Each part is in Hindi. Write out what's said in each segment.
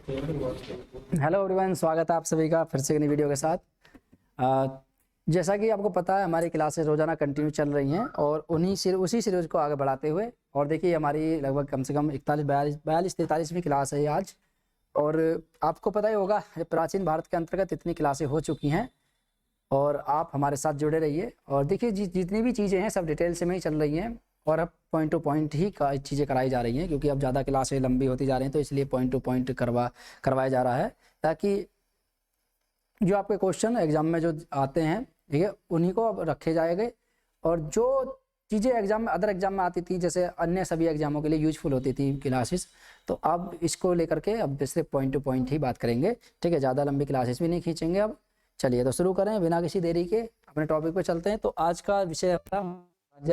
हेलो एवरीवन, स्वागत है आप सभी का फिर से एक नई वीडियो के साथ। जैसा कि आपको पता है, हमारी क्लासेस रोजाना कंटिन्यू चल रही हैं और उसी सीरीज को आगे बढ़ाते हुए, और देखिए हमारी लगभग कम से कम 43वीं क्लास है आज। और आपको पता ही होगा, प्राचीन भारत के अंतर्गत इतनी क्लासें हो चुकी हैं और आप हमारे साथ जुड़े रहिए। और देखिए जितनी भी चीज़ें हैं सब डिटेल से में ही चल रही हैं और अब पॉइंट टू पॉइंट ही चीज़ें कराई जा रही हैं, क्योंकि अब ज़्यादा क्लासें लंबी होती जा रही हैं, तो इसलिए पॉइंट टू पॉइंट करवाया जा रहा है, ताकि जो आपके क्वेश्चन एग्जाम में जो आते हैं, ठीक है, उन्हीं को अब रखे जाएंगे। और जो चीज़ें एग्जाम में अदर एग्जाम में आती थी, जैसे अन्य सभी एग्जामों के लिए यूजफुल होती थी क्लासेस, तो अब इसको लेकर के अब सिर्फ पॉइंट टू पॉइंट ही बात करेंगे, ठीक है। ज़्यादा लंबी क्लासेस भी नहीं खींचेंगे। अब चलिए तो शुरू करें बिना किसी देरी के, अपने टॉपिक पे चलते हैं। तो आज का विषय है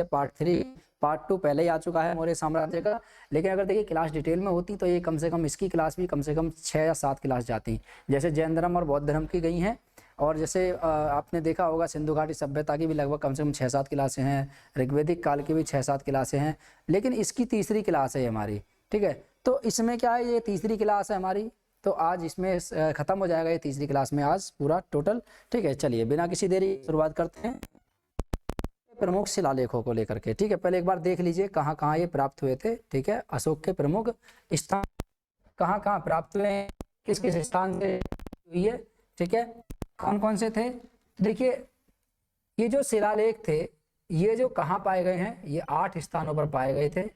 पार्ट 3। पार्ट 2 पहले ही आ चुका है मौर्य साम्राज्य का, लेकिन अगर देखिए क्लास डिटेल में होती तो ये कम से कम इसकी क्लास भी कम से कम 6 या 7 क्लास जाती, जैसे जैन धर्म और बौद्ध धर्म की गई हैं। और जैसे आपने देखा होगा सिंधु घाटी सभ्यता की भी लगभग कम से कम 6-7 क्लासें हैं, ऋग्वैदिक काल की भी 6-7 क्लासें हैं, लेकिन इसकी तीसरी क्लास है हमारी, ठीक है। तो इसमें क्या है, ये तीसरी क्लास है हमारी, तो आज इसमें ख़त्म हो जाएगा ये तीसरी क्लास में आज पूरा टोटल, ठीक है। चलिए बिना किसी देरी शुरुआत करते हैं प्रमुख शिलालेखों को लेकर के, ठीक है। पहले एक बार देख लीजिए कहाँ कहाँ ये प्राप्त हुए थे, ठीक है। अशोक के प्रमुख स्थान कहाँ कहाँ प्राप्त हुए हैं, किस किस स्थान से हुई है, ठीक है, कौन कौन से थे। देखिए ये जो शिलालेख थे, ये जो कहाँ पाए गए हैं, ये 8 स्थानों पर पाए गए थे।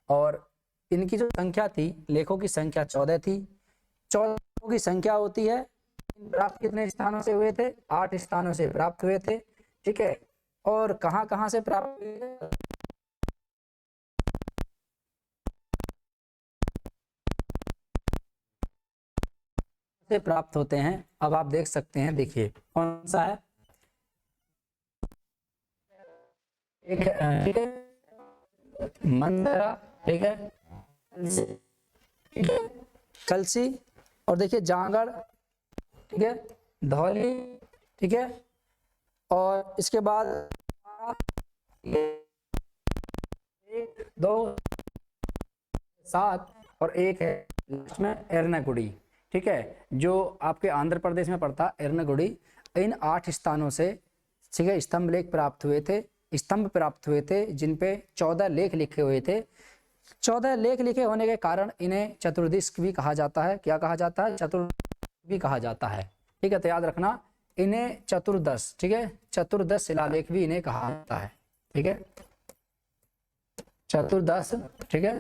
और इनकी जो संख्या थी, लेखों की संख्या 14 थी। 14 की संख्या होती है, प्राप्त कितने स्थानों से हुए थे, 8 स्थानों से प्राप्त हुए थे, ठीक है। और कहाँ कहाँ से प्राप्त हुए से प्राप्त होते हैं, अब आप देख सकते हैं। देखिए कौन सा है, एक ठीक है मंदरा, ठीक है, कलसी, और देखिए जांगड़, ठीक है, धौली, ठीक है। और इसके बाद 1 2 7 और एक है लास्ट में एर्नाकुडी, ठीक है, जो आपके आंध्र प्रदेश में पड़ता है एर्नाकुडी। इन 8 स्थानों से, ठीक है, स्तंभ लेख प्राप्त हुए थे, जिन पे 14 लेख लिखे हुए थे। 14 लेख लिखे होने के कारण इन्हें चतुर्दिश भी कहा जाता है। क्या कहा जाता है? चतुर्दिश भी कहा जाता है, ठीक है। तो याद रखना इन्हें चतुर्दश, ठीक है, चतुर्दश शिलालेख भी इन्हें कहा जाता है, ठीक है, चतुर्दश, ठीक है।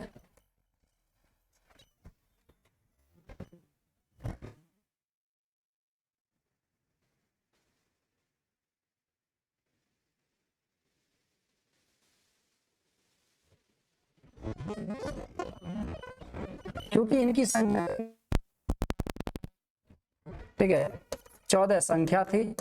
क्योंकि इनकी संख्या, ठीक है, 14 संख्या थी,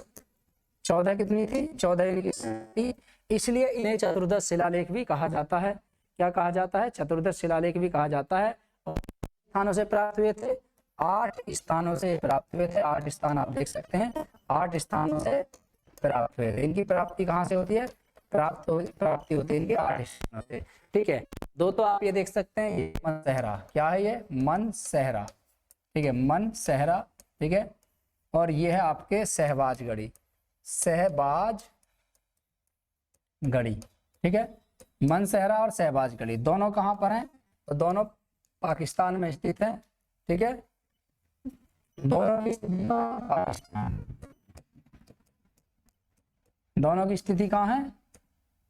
14 कितनी थी, 14 इनकी थी, इसलिए इन्हें चतुर्दश शिलालेख भी कहा जाता है। क्या कहा जाता है? चतुर्दश शिलालेख भी कहा जाता है। स्थानों से प्राप्त हुए थे, 8 स्थानों से प्राप्त हुए थे। 8 स्थान आप देख सकते हैं, 8 स्थानों से प्राप्त हुए थे। इनकी प्राप्ति कहाँ से होती है? प्राप्ति होती है इनकी 8 स्थानों से, ठीक है। दो तो आप ये देख सकते हैं, ये मन सहरा, क्या है ये? मन सहरा, ठीक है, मन सहरा, ठीक है। और ये है आपके सहबाजगढ़ी, सहबाजगढ़ी, ठीक है। मनसहरा और सहबाजगढ़ी दोनों कहाँ पर हैं? तो दोनों पाकिस्तान में स्थित है, ठीक है, दोनों की स्थिति कहाँ है?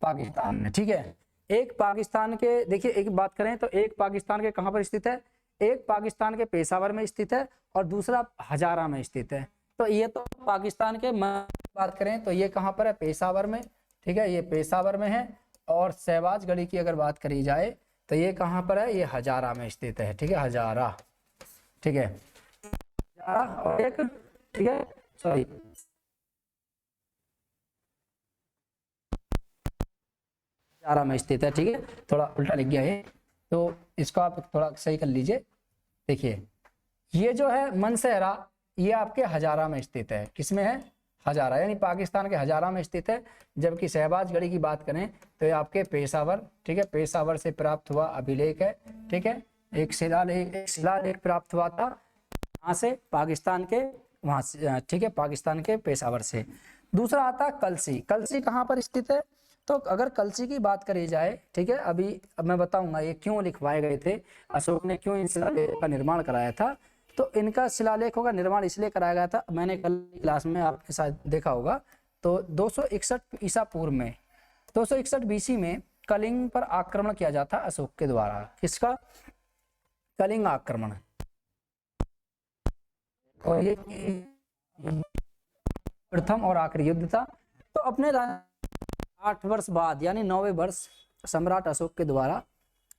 पाकिस्तान में, ठीक है। एक पाकिस्तान के, देखिए एक बात करें तो एक पाकिस्तान के कहाँ पर स्थित है? एक पाकिस्तान के पेशावर में स्थित है और दूसरा हजारा में स्थित है। तो ये तो पाकिस्तान के बात करें तो ये कहाँ पर है? पेशावर में, ठीक है, ये पेशावर में है। और सहबाजगढ़ी की अगर बात करी जाए तो ये कहाँ पर है? ये हजारा में स्थित है, ठीक है, हजारा, ठीक है, हजारा। और एक, ठीक है, सॉरी, हजारा में स्थित है, ठीक है, थोड़ा उल्टा लिख गया है, तो इसको आप थोड़ा सही कर लीजिए। देखिए ये जो है मनसहरा, ये आपके हजारा में स्थित है। किसमें है? हजारा, यानी पाकिस्तान के हजारा में स्थित है। जबकि सहबाजगढ़ी की बात करें तो ये आपके पेशावर, ठीक है, पेशावर से प्राप्त हुआ अभिलेख है, ठीक है। एक शिलालेख प्राप्त हुआ था कहाँ से, पाकिस्तान के वहां से, ठीक है, पाकिस्तान के पेशावर से। दूसरा आता है कलसी। कलसी कहाँ पर स्थित है, तो अगर कलसी की बात करी जाए, ठीक है, अब मैं बताऊंगा ये क्यों लिखवाए गए थे, अशोक ने क्यों इन शिलालेखों का निर्माण कराया था। तो इनका शिलालेखों का निर्माण इसलिए कराया गया था, मैंने कल क्लास में आपके साथ देखा होगा। तो 261 ईसा पूर्व में, 261 बीसी में कलिंग पर आक्रमण किया जाता अशोक के द्वारा। किसका, कलिंग आक्रमण। और ये प्रथम और आखिरी युद्ध था। तो अपने 8 वर्ष बाद यानी 9वें वर्ष सम्राट अशोक के द्वारा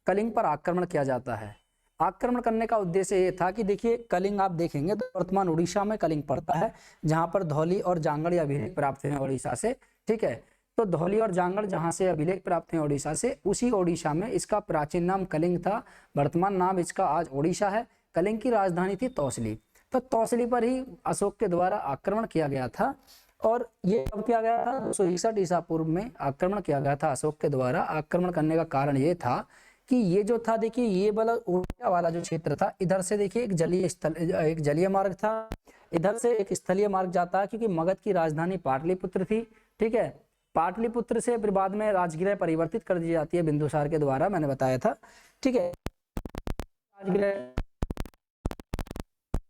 कलिंग पर आक्रमण किया जाता है। आक्रमण करने का उद्देश्य ये था कि देखिए कलिंग आप देखेंगे तो वर्तमान उड़ीसा में कलिंग पड़ता है, जहां पर धौली और जांगड़ अभिलेख प्राप्त हुए उड़ीसा से, ठीक है। तो धौली और जांगड़ जहां से अभिलेख प्राप्त हुए उड़ीसा से, उसी उड़ीसा में इसका प्राचीन नाम कलिंग था, वर्तमान नाम इसका आज उड़ीसा है। कलिंग की राजधानी थी तौसली। तो तौसली पर ही अशोक के द्वारा आक्रमण किया गया था। और ये कब किया गया था, 261 ईसा पूर्व में आक्रमण किया गया था अशोक के द्वारा। आक्रमण करने का कारण ये था कि ये जो था, देखिए ये वाला उड़ीसा वाला जो क्षेत्र था, इधर से देखिए एक जलीय मार्ग था, इधर से एक स्थलीय मार्ग जाता है, क्योंकि मगध की राजधानी पाटलिपुत्र थी, ठीक है। पाटलिपुत्र से फिर बाद में राजगृह परिवर्तित कर दी जाती है बिंदुसार के द्वारा, मैंने बताया था, ठीक है। राजगृह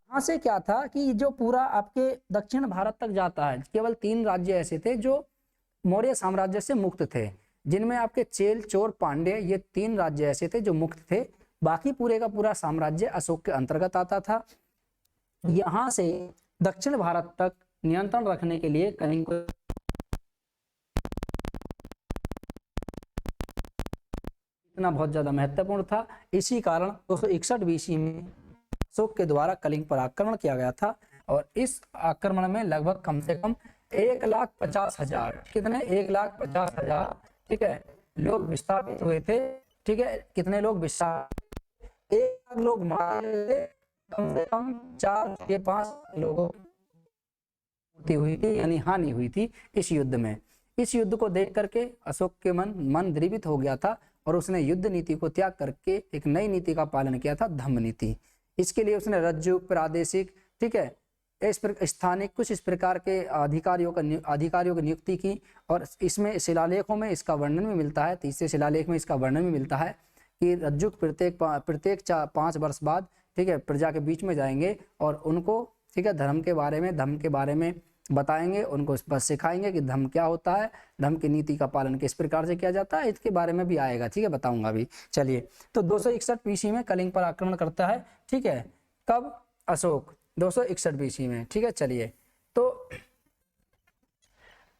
यहाँ से क्या था कि जो पूरा आपके दक्षिण भारत तक जाता है, केवल 3 राज्य ऐसे थे जो मौर्य साम्राज्य से मुक्त थे, जिनमें आपके चेल, चोर, पांड्य, ये 3 राज्य ऐसे थे जो मुक्त थे। बाकी पूरे का पूरा साम्राज्य अशोक के अंतर्गत आता था। यहाँ से दक्षिण भारत तक नियंत्रण रखने के लिए कलिंग को इतना बहुत ज्यादा महत्वपूर्ण था। इसी कारण 261 बीसी में अशोक के द्वारा कलिंग पर आक्रमण किया गया था। और इस आक्रमण में लगभग कम से कम 1,50,000, कितने, 1,50,000, ठीक है, लोग विस्थापित हुए थे, ठीक है। कितने लोग विस्थापित, 1 लाख लोग मारे थे, कम से कम 4 से 5 लोगों की हुई थी, यानी हानि हुई थी इस युद्ध में। इस युद्ध को देख करके अशोक के मन द्रवित हो गया था और उसने युद्ध नीति को त्याग करके एक नई नीति का पालन किया था, धम्म नीति। इसके लिए उसने रज्जुक, प्रादेशिक, ठीक है, इस स्थानिक कुछ इस प्रकार के अधिकारियों की नियुक्ति की। और इसमें शिलालेखों में इसका वर्णन भी मिलता है, तीसरे शिलालेख में इसका वर्णन भी मिलता है कि रज्जुक प्रत्येक 5 वर्ष बाद, ठीक है, प्रजा के बीच में जाएंगे और उनको, ठीक है, धर्म के बारे में बताएंगे, उनको बस सिखाएंगे कि धर्म क्या होता है, धर्म की नीति का पालन किस प्रकार से किया जाता है, इसके बारे में भी आएगा, ठीक है, बताऊंगा अभी। चलिए, तो 261 बीसी में कलिंग पर आक्रमण करता है, ठीक है। कब, अशोक 261 बीसी में, ठीक है। चलिए, तो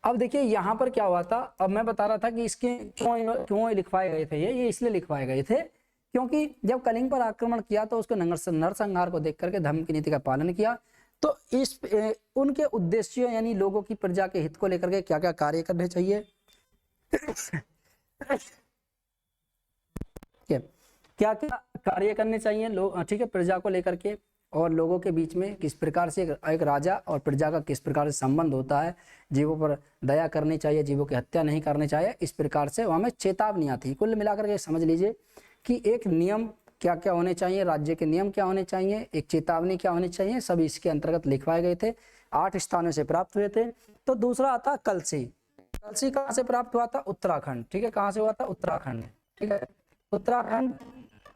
अब देखिए यहाँ पर क्या हुआ था। अब मैं बता रहा था कि इसके क्यों लिखवाए गए थे, ये इसलिए लिखवाए गए थे क्योंकि जब कलिंग पर आक्रमण किया तो उसको नरसंहार को देख करके धर्म की नीति का पालन किया। तो इस उनके उद्देश्य यानी लोगों की, प्रजा के हित को लेकर के क्या क्या कार्य करने चाहिए, क्या क्या कार्य करने चाहिए लोग, ठीक है, प्रजा को लेकर के, और लोगों के बीच में किस प्रकार से एक राजा और प्रजा का किस प्रकार से संबंध होता है, जीवों पर दया करनी चाहिए, जीवों की हत्या नहीं करनी चाहिए, इस प्रकार से वहां में चेतावनियां थी। कुल मिलाकर के समझ लीजिए कि एक नियम क्या क्या होने चाहिए, राज्य के नियम क्या होने चाहिए, एक चेतावनी क्या होनी चाहिए, सब इसके अंतर्गत लिखवाए गए थे। 8 स्थानों से प्राप्त हुए थे। तो दूसरा आता कलसी। कलसी कहाँ से प्राप्त हुआ था, उत्तराखंड, ठीक है। कहाँ से हुआ था, उत्तराखंड, ठीक है, उत्तराखंड,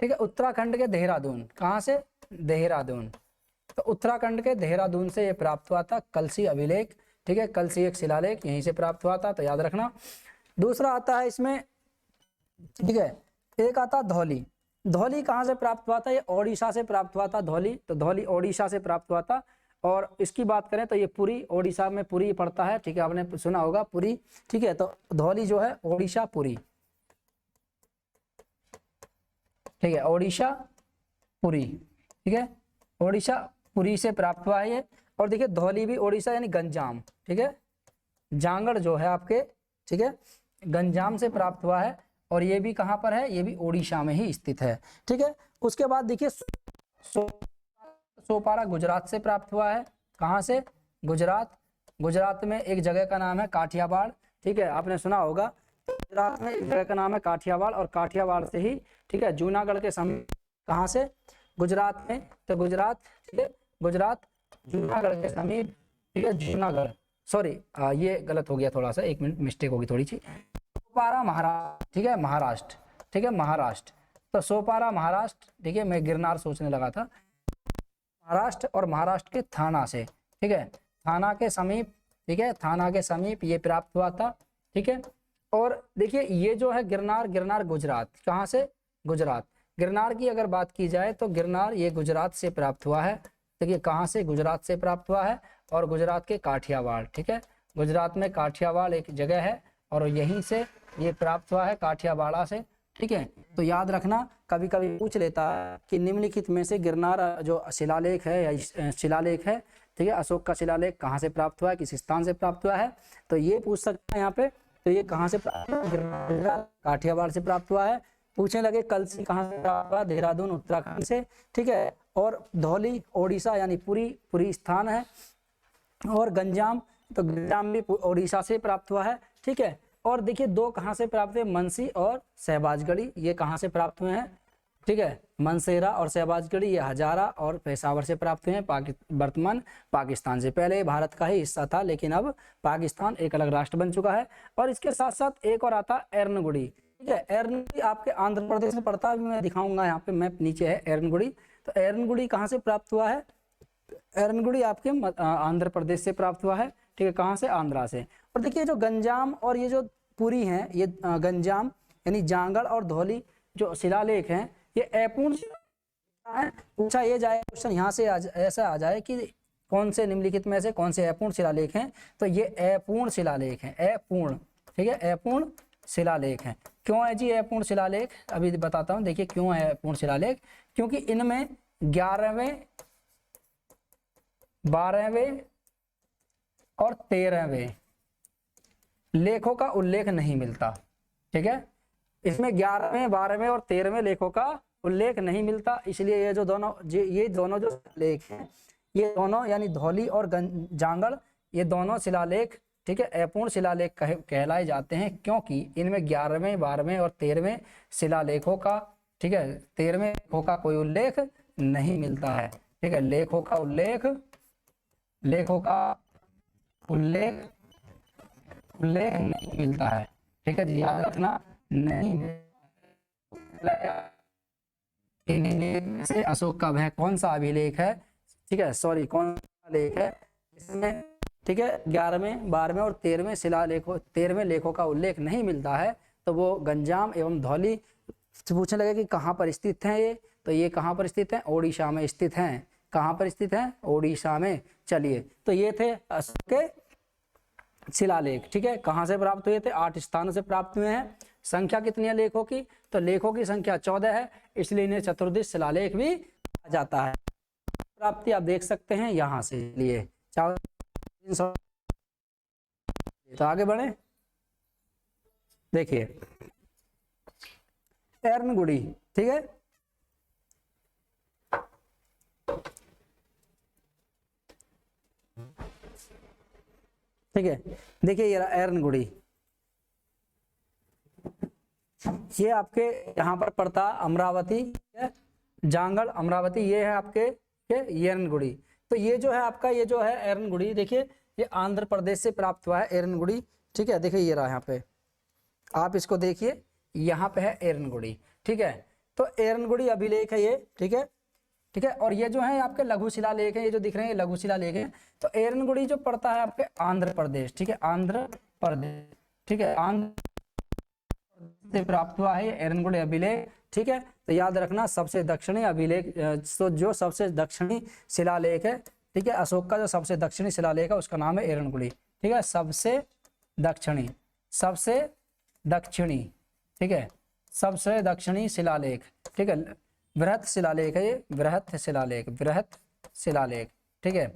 ठीक है, उत्तराखंड के देहरादून, कहाँ से, देहरादून। तो उत्तराखंड के देहरादून से ये प्राप्त हुआ था कलसी अभिलेख, ठीक है। कलसी एक शिलालेख यहीं से प्राप्त हुआ था, तो याद रखना। दूसरा आता है इसमें, ठीक है, एक आता धौली। धौली कहाँ से प्राप्त हुआ था, ये ओडिशा से प्राप्त हुआ था धौली। तो धौली ओडिशा से प्राप्त हुआ था। और इसकी बात करें तो ये पुरी, ओडिशा में पुरी पड़ता है, ठीक है, आपने सुना होगा पुरी, ठीक है। तो धौली जो है ओडिशा पुरी, ठीक है, ओडिशा पुरी, ठीक है, ओडिशा पुरी से प्राप्त हुआ है ये। और देखिए धौली भी ओडिशा यानी गंजाम, ठीक है, जांगड़ जो है आपके, ठीक है, गंजाम से प्राप्त हुआ है। और ये भी कहाँ पर है, ये भी ओडिशा में ही स्थित है, ठीक है। उसके बाद देखिए सोपारा गुजरात से प्राप्त हुआ है। कहाँ से, गुजरात। गुजरात में एक जगह का नाम है काठियावाड़, ठीक है, आपने सुना होगा। गुजरात में एक जगह का नाम है काठियावाड़, और काठियावाड़ से ही, ठीक है, जूनागढ़ के समय, कहाँ से, गुजरात में। तो गुजरात, ठीक है, गुजरात, जूनागढ़ के समीप, ठीक है, जूनागढ़, सॉरी ये गलत हो गया थोड़ा सा, एक मिनट मिस्टेक होगी थोड़ी सी, सोपारा महाराष्ट्र, ठीक है, महाराष्ट्र, ठीक है, महाराष्ट्र, तो सोपारा महाराष्ट्र, ठीक है, मैं गिरनार सोचने लगा था, महाराष्ट्र और महाराष्ट्र के थाना से, ठीक है, थाना के समीप, ठीक है, थाना के समीप ये प्राप्त हुआ था, ठीक है। और देखिए ये जो है गिरनार, गिरनार गुजरात, कहाँ से, गुजरात, गिरनार की अगर बात की जाए तो गिरनार ये गुजरात से प्राप्त हुआ है, देखिए कहाँ से, गुजरात से प्राप्त हुआ है, और गुजरात के काठियावाड़, ठीक है, गुजरात में काठियावाड़ एक जगह है और यहीं से ये प्राप्त हुआ है, काठियावाड़ा से, ठीक है। तो याद रखना, कभी कभी पूछ लेता है कि निम्नलिखित में से गिरनार जो शिलालेख है या शिलालेख है, ठीक है, अशोक का शिलालेख कहाँ से प्राप्त हुआ है, किस स्थान से प्राप्त हुआ है, तो ये पूछ सकते हैं यहाँ पे। तो ये कहाँ से प्राप्त हुआ, गिरनार काठियावाड़ से प्राप्त हुआ है। पूछने लगे कलसी कहाँ से प्राप्त हुआ, देहरादून उत्तराखंड से, ठीक है, और धौली ओडिशा यानी पुरी स्थान है, और गंजाम, तो गंजाम भी ओडिशा से प्राप्त हुआ है, ठीक है। और देखिए दो कहाँ से प्राप्त हुए, मनसी और शहबाजगढ़ी, ये कहाँ से प्राप्त हुए हैं, ठीक है, मनसेरा और शहबाजगढ़ी ये हजारा और पेशावर से प्राप्त हुए हैं, वर्तमान पाकिस्तान से। पहले भारत का ही हिस्सा था लेकिन अब पाकिस्तान एक अलग राष्ट्र बन चुका है। और इसके साथ साथ एक और आता है एर्नगुड़ी, ठीक है, एर्नगुड़ी आपके आंध्र प्रदेश में पड़ता है, मैं दिखाऊंगा यहाँ पे मैप नीचे है एर्नगुड़ी। तो एर्नगुड़ी कहाँ से प्राप्त हुआ है, एर्नगुड़ी आपके आंध्र प्रदेश से प्राप्त हुआ है, ठीक है, कहाँ से, आंध्रा से। और देखिए जो गंजाम और ये जो पुरी हैं, ये गंजाम यानी जांगड़ और धौली जो शिलालेख हैं, ये अपूर्ण है। पूछा ये जाए क्वेश्चन यहाँ से ऐसा आ जाए कि कौन से निम्नलिखित में से कौन से अपूर्ण शिलालेख हैं, तो ये अपूर्ण शिलालेख हैं, अपूर्ण, ठीक है, अपूर्ण शिलालेख हैं। क्यों है जी अपूर्ण शिलालेख, अभी बताता हूँ। देखिए क्यों है अपूर्ण शिलालेख, क्योंकि इनमें 11वें, 12वें और 13वें लेखों का उल्लेख नहीं मिलता, ठीक है, इसमें 11वें, 12वें और 13वें लेखों का उल्लेख नहीं मिलता। इसलिए ये जो दोनों जो लेख हैं, ये दोनों यानी धौली और जांगड़, ये दोनों शिलालेख, ठीक है, अपूर्ण शिलालेख कहलाए जाते हैं, क्योंकि इनमें 11वें, 12वें और 13वें शिलालेखों का, ठीक है, 13वें लेखों का कोई उल्लेख नहीं मिलता है, ठीक है, लेखों का उल्लेख नहीं मिलता है, ठीक है जी, याद रखना, नहीं से अशोक का वह कौन सा अभिलेख है, ठीक है, सॉरी कौन सा लेख है इसमें, ठीक है, 11वें, 12वें और 13वें शिलालेखों, 13वें लेखों का उल्लेख नहीं मिलता है, तो वो गंजाम एवं धौली। पूछने लगे कि कहाँ पर स्थित हैं ये, तो ये कहाँ पर स्थित हैं, ओडिशा में स्थित हैं। कहाँ पर स्थित हैं, ओडिशा में। चलिए तो ये थे अशोक के शिलालेख, ठीक है, कहाँ से प्राप्त हुए थे, 8 स्थानों से प्राप्त हुए हैं। संख्या कितनी है लेखों की, तो लेखों की संख्या 14 है, इसलिए इन्हें चतुर्दिश शिलालेख भी कहा जाता है। प्राप्ति आप देख सकते हैं यहाँ से लिए। तो आगे बढ़े, देखिए एर्नगुड़ी, ठीक है, ठीक है, देखिए ये एर्नगुड़ी, ये आपके यहाँ पर पड़ता अमरावती, जांगड़, अमरावती, ये है आपके ये एर्नगुड़ी। तो ये जो है आपका, ये जो है एर्नगुड़ी, देखिए ये आंध्र प्रदेश से प्राप्त हुआ है एर्नगुड़ी, ठीक है, देखिए ये रहा यहाँ पे, आप इसको देखिए, यहाँ पे है एर्नगुड़ी, ठीक है। तो एर्नगुड़ी अभिलेख है ये, ठीक है, ठीक है। और ये जो है आपके लघु शिलालेख है, ये जो दिख रहे हैं लघु शिलालेख है। तो एर्नगुड़ी जो पड़ता है आपके आंध्र प्रदेश, ठीक है, आंध्र प्रदेश, ठीक है, आंध्र से प्राप्त हुआ है एर्नगुड़ी अभिलेख, ठीक है। तो याद रखना सबसे दक्षिणी अभिलेख, तो जो सबसे दक्षिणी शिलालेख है, ठीक है, अशोक का जो सबसे दक्षिणी शिलालेख है उसका नाम है एर्नगुड़ी, ठीक है, सबसे दक्षिणी, ठीक है, सबसे दक्षिणी शिलालेख, ठीक है, बृहत शिलालेख है ये, बृहत शिलालेख, ठीक है,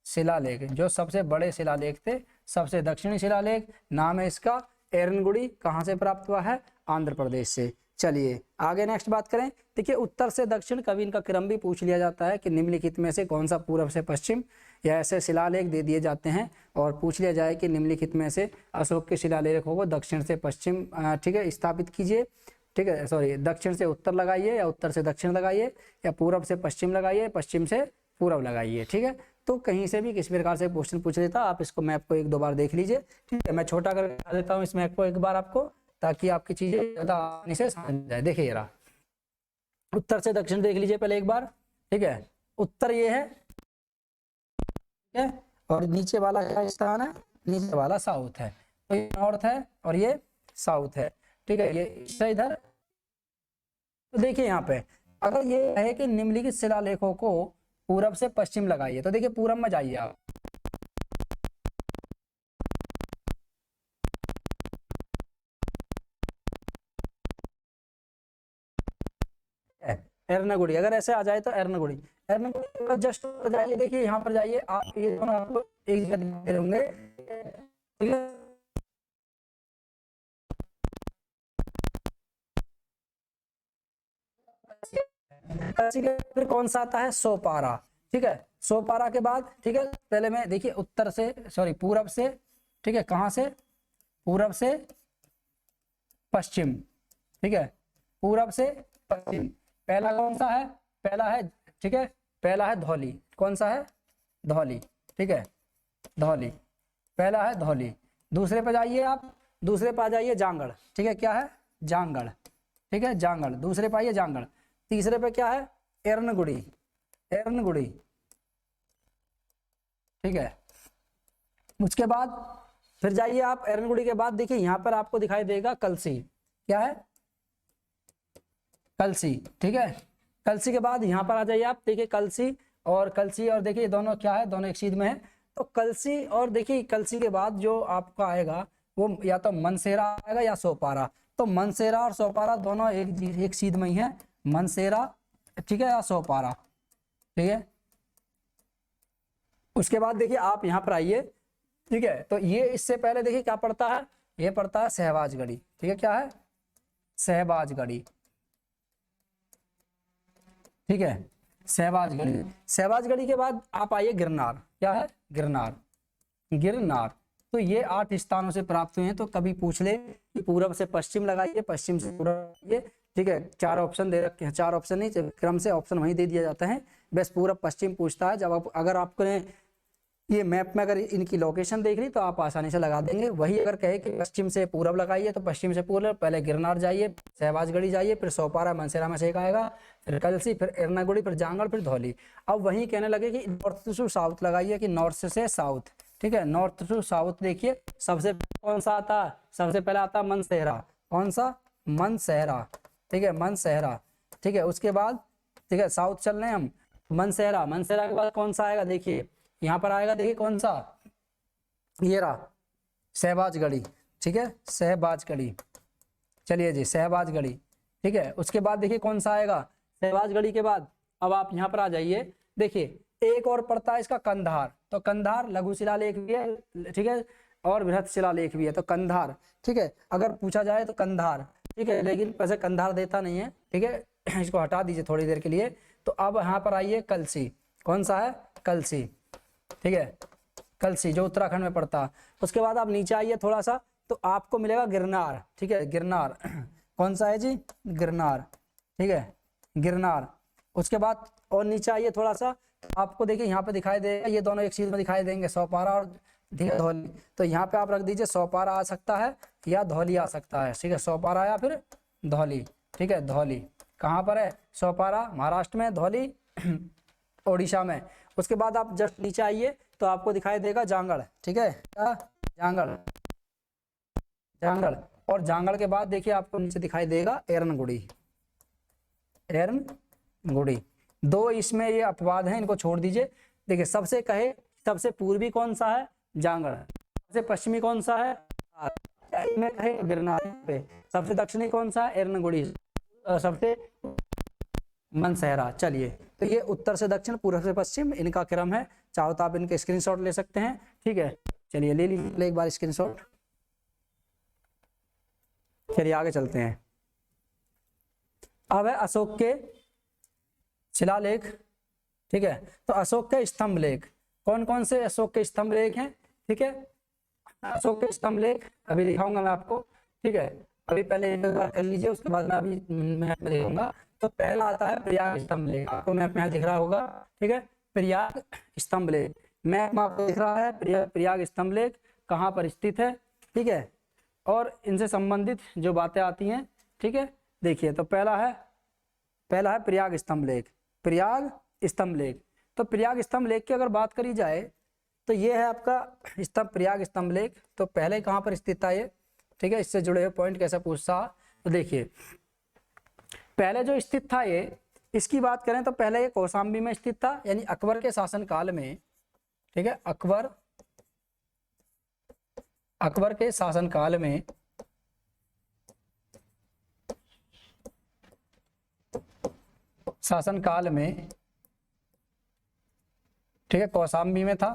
शिलालेख जो सबसे बड़े शिलालेख थे, सबसे दक्षिणी शिलालेख, नाम है इसका एर्नगुड़ी। कहाँ से प्राप्त हुआ है, आंध्र प्रदेश से। चलिए आगे नेक्स्ट बात करें। देखिए उत्तर से दक्षिण, कभी इनका क्रम भी पूछ लिया जाता है कि निम्नलिखित में से कौन सा पूर्व से पश्चिम, या ऐसे शिलालेख दे दिए जाते हैं और पूछ लिया जाए कि निम्नलिखित में से अशोक के शिलालेखों को दक्षिण से पश्चिम, ठीक है, स्थापित कीजिए, ठीक है, सॉरी दक्षिण से उत्तर लगाइए या उत्तर से दक्षिण लगाइए या पूर्व से पश्चिम लगाइए, पश्चिम से पूरब लगाइए। ठीक है, तो कहीं से भी किसी प्रकार से क्वेश्चन पूछ लेता, आप इसको मैप को एक दो बार देख लीजिए। ठीक है, मैं छोटा कर दिखा देता हूँ इस मैप को एक बार आपको, ताकि आपकी चीजें ज्यादा आसानी से समझ जाए। देखिए जरा, उत्तर से दक्षिण देख लीजिए पहले एक बार। ठीक है, उत्तर ये है, ठीक है, और नीचे वाला क्या स्थान है, नीचे वाला साउथ है, तो ये नॉर्थ है और ये साउथ है। ठीक है, ये इधर। तो देखिए यहाँ पे अगर ये है कि निम्नलिखित शिलालेखों को पूरब से पश्चिम लगाइए, तो देखिए पूरब में जाइए आप। एर्नाकुड़ी, अगर ऐसे आ जाए तो एर्नाकुड़ी, एर्नाकुड़ी जस्ट जाइए, देखिए यहाँ पर जाइए आप, ये दोनों आपको एक जगह दिख रहे होंगे। ठीक है, फिर कौन सा आता है, सोपारा। ठीक है, सोपारा के बाद, ठीक है, पहले में देखिए उत्तर से, सॉरी पूरब से, ठीक है, कहां से, पूरब से पश्चिम। ठीक है, पूरब से पश्चिम, पहला कौन सा है, पहला है, ठीक है, पहला है धौली। कौन सा है, धौली। ठीक है, धौली पहला है, धौली। दूसरे पे जाइए आप, दूसरे पे आ जाइए जांगड़। ठीक है, क्या है, जांगड़। ठीक है, जांगड़, दूसरे पे आइए जांगड़। तीसरे पे क्या है, एर्नगुड़ी, एर्नगुड़ी। ठीक है, उसके बाद फिर जाइए आप, एर्नगुड़ी के बाद देखिए यहाँ पर आपको दिखाई देगा कलसी। क्या है, कलसी। ठीक है, कलसी के बाद यहाँ पर आ जाइए आप, देखिए कलसी और कलसी, और देखिए दोनों क्या है, दोनों एक सीध में है। तो कलसी और देखिए कलसी के बाद जो आपका आएगा वो या तो मनसेरा आएगा या सोपारा। तो मनसेरा और सोपारा दोनों एक सीध में ही है, मनसेरा, ठीक है, या सोपारा। ठीक है, उसके बाद देखिए आप यहाँ पर आइए। ठीक है, तो ये इससे पहले देखिए क्या पड़ता है, ये पड़ता है सहबाजगढ़ी। ठीक है, क्या है, सहबाजगढ़ी। ठीक है, सहबाजगढ़ी। सहबाजगढ़ी के बाद आप आइए गिरनार। क्या है, गिरनार, गिरनार। तो ये 8 स्थानों से प्राप्त हुए हैं। तो कभी पूछ ले कि पूरब से पश्चिम लगाइए, पश्चिम से पूरब लगाइए। ठीक है, 4 ऑप्शन दे रखे हैं, 4 ऑप्शन नहीं, क्रम से ऑप्शन वहीं दे दिया जाता है। बस पूरब पश्चिम पूछता है। जब आप, अगर आपने ये मैप में अगर इनकी लोकेशन देख ली तो आप आसानी से लगा देंगे। वही अगर कहे कि पश्चिम से पूरब लगाइए तो पश्चिम से पूरब, पहले गिरनार जाइए, सहबाजगढ़ी जाइए, फिर सोपारा मनसेरा में से एक आएगा, फिर कलसी, फिर एर्नाकुड़ी, फिर जांगड़, फिर धौली। अब वही कहने लगे कि नॉर्थ टू साउथ लगाइए, कि नॉर्थ से साउथ। ठीक है, नॉर्थ टू साउथ देखिए सबसे कौन सा आता है, सबसे पहला आता है मनसेहरा। कौन सा, मनसेहरा। ठीक है, मनसेहरा। ठीक है, उसके बाद, ठीक है, साउथ चल रहे हैं हम, मनसेहरा, मनसेहरा के बाद कौन सा आएगा, देखिए यहाँ पर आएगा, देखिए कौन सा, ये रहा, सहबाजगढ़ी। ठीक है, सहबाजगढ़ी। चलिए जी, सहबाजगढ़ी। ठीक है, उसके बाद देखिए कौन सा आएगा, सहबाजगढ़ी के बाद अब आप यहाँ पर आ जाइए। देखिए एक और पड़ता है इसका, कंधार। तो कंधार लघु शिलालेख भी है, ठीक है, और बृहत शिलालेख भी है। तो कंधार, ठीक है, अगर पूछा जाए तो कंधार। ठीक है, लेकिन वैसे कंधार देता नहीं है। ठीक है, इसको हटा दीजिए थोड़ी देर के लिए। तो अब यहाँ पर आइए कलसी। कौन सा है, कलसी। ठीक है, कलसी जो उत्तराखंड में पड़ता है। उसके बाद आप नीचे आइए थोड़ा सा, तो आपको मिलेगा गिरनार। ठीक है, गिरनार कौन सा है जी, गिरनार। ठीक है, गिरनार। उसके बाद और नीचे आइए थोड़ा सा, आपको देखिए यहाँ पे दिखाई देगा, ये दोनों एक चीज में दिखाई देंगे, सोपारा और धौली। तो यहाँ पे आप रख दीजिए, सोपारा आ सकता है या धौली आ सकता है। ठीक है, सोपारा या फिर धौली। ठीक है, धौली कहाँ पर है, सोपारा महाराष्ट्र में, धौली ओडिशा में। उसके बाद आप जस्ट नीचे आइए तो आपको दिखाई देगा जांगड़। ठीक है, क्या, जांगड़, जांगड़। और जांगड़ के बाद देखिए आपको नीचे दिखाई देगा एर्नगुड़ी, एर्नगुड़ी। 2 इसमें ये अपवाद हैं, इनको छोड़ दीजिए। देखिए सबसे कहे, सबसे पूर्वी कौन सा है, जांगड़। सबसे पश्चिमी कौन सा है, में कहे गिरनार पे। सबसे दक्षिणी कौन सा है, एर्नगुड़ी। सबसे मनसेहरा। चलिए, तो ये उत्तर से दक्षिण, पूर्व से पश्चिम इनका क्रम है। चाहो तो आप इनके स्क्रीनशॉट ले सकते हैं। ठीक है, चलिए ले लीजिए एक बार स्क्रीनशॉट। चलिए आगे चलते हैं। अब है अशोक के शिलालेख। ठीक है, तो अशोक के स्तंभ लेख, कौन कौन से अशोक के स्तंभ लेख हैं। ठीक है, अशोक के स्तंभ लेख अभी दिखाऊंगा मैं आपको। ठीक है, अभी पहले एक बार कर लीजिए, उसके बाद मैं अभी मैप में दिखाऊंगा। तो पहला आता है प्रयाग स्तंभ लेख, आपको मैप में दिख रहा होगा। ठीक है, प्रयाग स्तंभ लेख, मैप में आपको दिख रहा है प्रयाग स्तंभ लेख कहाँ पर स्थित है, ठीक है, और इनसे संबंधित जो बातें आती हैं, ठीक है। देखिए तो पहला है प्रयाग स्तंभ लेख, प्रयाग स्तंभ लेख। तो प्रयाग स्तंभ लेख की अगर बात करी जाए तो ये है आपका प्रयाग स्तंभ लेख। तो पहले कहाँ पर स्थित था ये, ठीक है, इससे जुड़े हुए पॉइंट कैसे पूछता। तो देखिए पहले जो स्थित था ये, इसकी बात करें तो पहले ये कौशाम्बी में स्थित था, यानी अकबर के शासन काल में, ठीक है, अकबर के शासन काल में ठीक है, कौशाम्बी में था।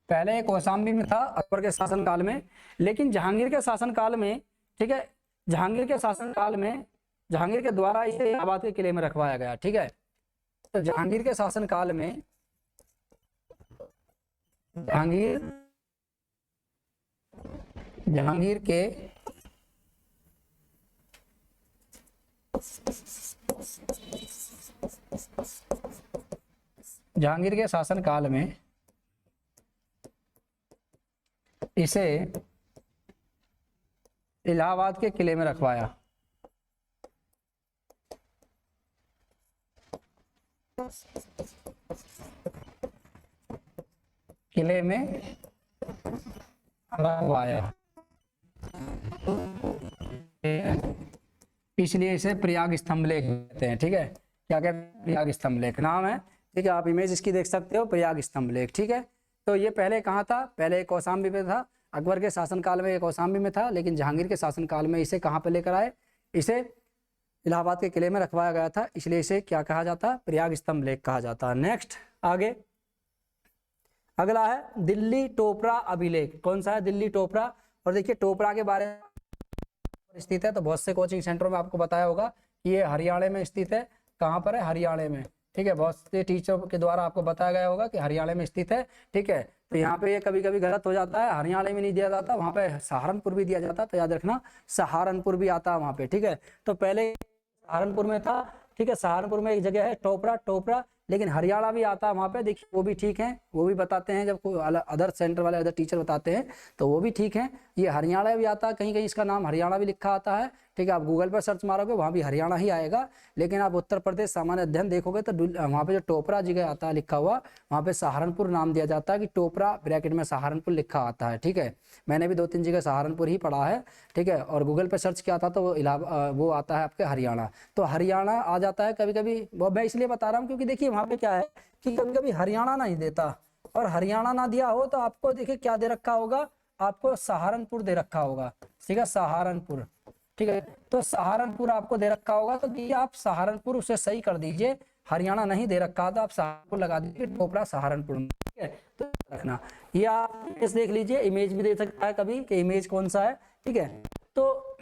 पहले ये कौशाम्बी में था अकबर के शासन काल में, लेकिन जहांगीर के शासन काल में, ठीक है, जहांगीर के शासन काल में जहांगीर के द्वारा इसे इलाहाबाद के किले में रखवाया गया, ठीक है। तो जहांगीर के शासन काल में जहांगीर के शासन काल में इसे इलाहाबाद के किले में रखवाया। किले में रखवाया, इसलिए इसे प्रयाग स्तंभ लेख कहते हैं, ठीक है। क्या कहते हैं? प्रयाग स्तंभ लेख नाम है, ठीक है। आप इमेज इसकी देख सकते हो, प्रयाग स्तंभ लेख, ठीक है। तो ये पहले कहाँ था, पहले कौशाम्बी में था, अकबर के शासनकाल में ये कौशाम्बी में था, लेकिन जहांगीर के शासनकाल में इसे कहाँ पे लेकर आए, इसे इलाहाबाद के किले में रखवाया गया था, इसलिए इसे क्या कहा जाता, प्रयाग स्तंभ लेख कहा जाता। नेक्स्ट आगे अगला है दिल्ली टोपरा अभिलेख। कौन सा है? दिल्ली टोपरा। और देखिए टोपरा के बारे में स्थित है, तो बहुत से कोचिंग सेंटरों में आपको बताया होगा कि ये हरियाणा में स्थित है। कहाँ पर है? हरियाणा में, ठीक है। बहुत से टीचर के द्वारा आपको बताया गया होगा कि हरियाणा में स्थित है, ठीक है। तो यहाँ पे ये कभी कभी गलत हो जाता है, हरियाणा में नहीं दिया जाता, वहाँ पे सहारनपुर भी दिया जाता, तो याद रखना सहारनपुर भी आता है वहाँ पे, ठीक है। तो पहले सहारनपुर में था, ठीक है। सहारनपुर में एक जगह है टोपरा, लेकिन हरियाणा भी आता है वहाँ पे, देखिए वो भी ठीक है, वो भी बताते हैं, जब कोई अदर सेंटर वाले अदर टीचर बताते हैं तो वो भी ठीक है। ये हरियाणा भी आता है, कहीं कहीं इसका नाम हरियाणा भी लिखा आता है, ठीक है। आप गूगल पर सर्च मारोगे वहाँ भी हरियाणा ही आएगा, लेकिन आप उत्तर प्रदेश सामान्य अध्ययन देखोगे तो वहाँ पे जो टोपरा जगह आता है लिखा हुआ, वहाँ पे सहारनपुर नाम दिया जाता है कि टोपरा ब्रैकेट में सहारनपुर लिखा आता है, ठीक है। मैंने भी 2-3 जगह सहारनपुर ही पढ़ा है, ठीक है। और गूगल पर सर्च किया था तो वो आता है आपके हरियाणा, तो हरियाणा आ जाता है कभी कभी। वो मैं इसलिए बता रहा हूँ क्योंकि देखिए वहाँ पे क्या है कि कभी कभी हरियाणा नहीं देता, और हरियाणा ना दिया हो तो आपको देखिए क्या दे रखा होगा, आपको सहारनपुर दे रखा होगा, ठीक है, सहारनपुर, ठीक है। तो सहारनपुर आपको दे रखा होगा, तो ये आप सहारनपुर उसे सही कर दीजिए, हरियाणा नहीं दे रखा तो आप सहारनपुर लगा दीजिए, टोपरा सहारनपुर में, ठीक है। तो रखना, ये आप इमेज देख लीजिए, इमेज भी दे सकता है कभी कि इमेज कौन सा है, ठीक है। तो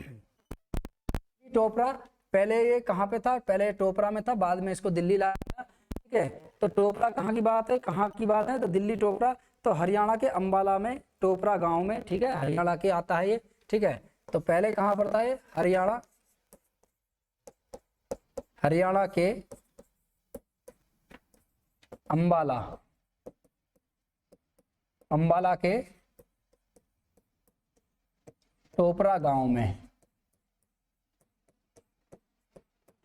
टोपरा पहले ये कहाँ पे था, पहले टोपरा में था, बाद में इसको दिल्ली लाया, ठीक है। तो टोपरा कहाँ की बात है, कहाँ की बात है, तो दिल्ली टोपरा, तो हरियाणा के अंबाला में टोपरा गांव में, ठीक है, हरियाणा के आता है ये, ठीक है। तो पहले कहाँ पड़ता है? हरियाणा के अंबाला के टोपरा गांव में,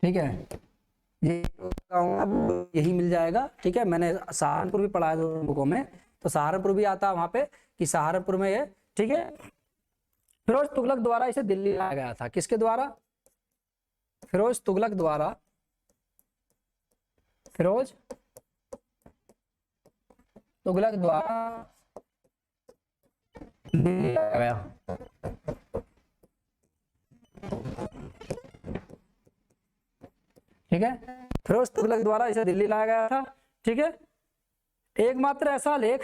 ठीक है। ये गाँव यही मिल जाएगा, ठीक है। मैंने सहारनपुर भी पढ़ा है बुकों में, तो सहारनपुर भी आता है वहां पे कि सहारनपुर में ये, ठीक है। फिरोज तुगलक द्वारा इसे दिल्ली लाया गया था। किसके द्वारा? फिरोज तुगलक द्वारा दिल्ली लाया गया, ठीक है। फिरोज तुगलक द्वारा इसे दिल्ली लाया गया था, ठीक है। एकमात्र ऐसा लेख,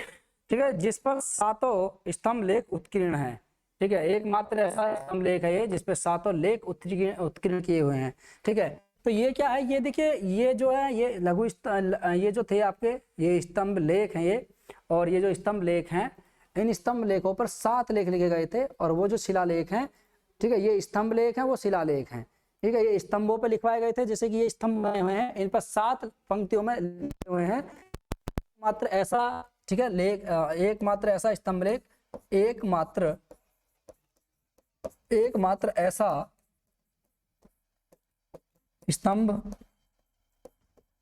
ठीक है, जिस पर 7 स्तंभ लेख उत्कीर्ण है, ठीक है। एकमात्र ऐसा स्तंभ लेख है ये जिस पर 7 लेख उत्कीर्ण किए हुए हैं, ठीक है। तो ये क्या है? ये देखिए, ये जो है ये लघु ये जो थे आपके ये स्तंभ लेख हैं ये, और ये जो स्तंभ लेख हैं, इन स्तंभ लेखों पर 7 लेख लिखे गए थे, और वो जो शिलालेख हैं, ठीक है, ये स्तंभ लेख हैं, वो शिलालेख हैं। ठीक है, ये स्तंभों पे लिखवाए गए थे। जैसे कि ये स्तंभ बने हुए हैं, इन पर 7 पंक्तियों में लिखे हुए हैं। मात्र ऐसा, ठीक है, लेख, एकमात्र ऐसा स्तंभ लेख, एकमात्र ऐसा स्तंभ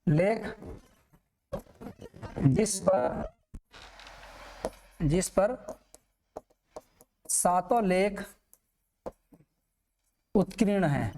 लेख जिस पर 7 लेख उत्कीर्ण है,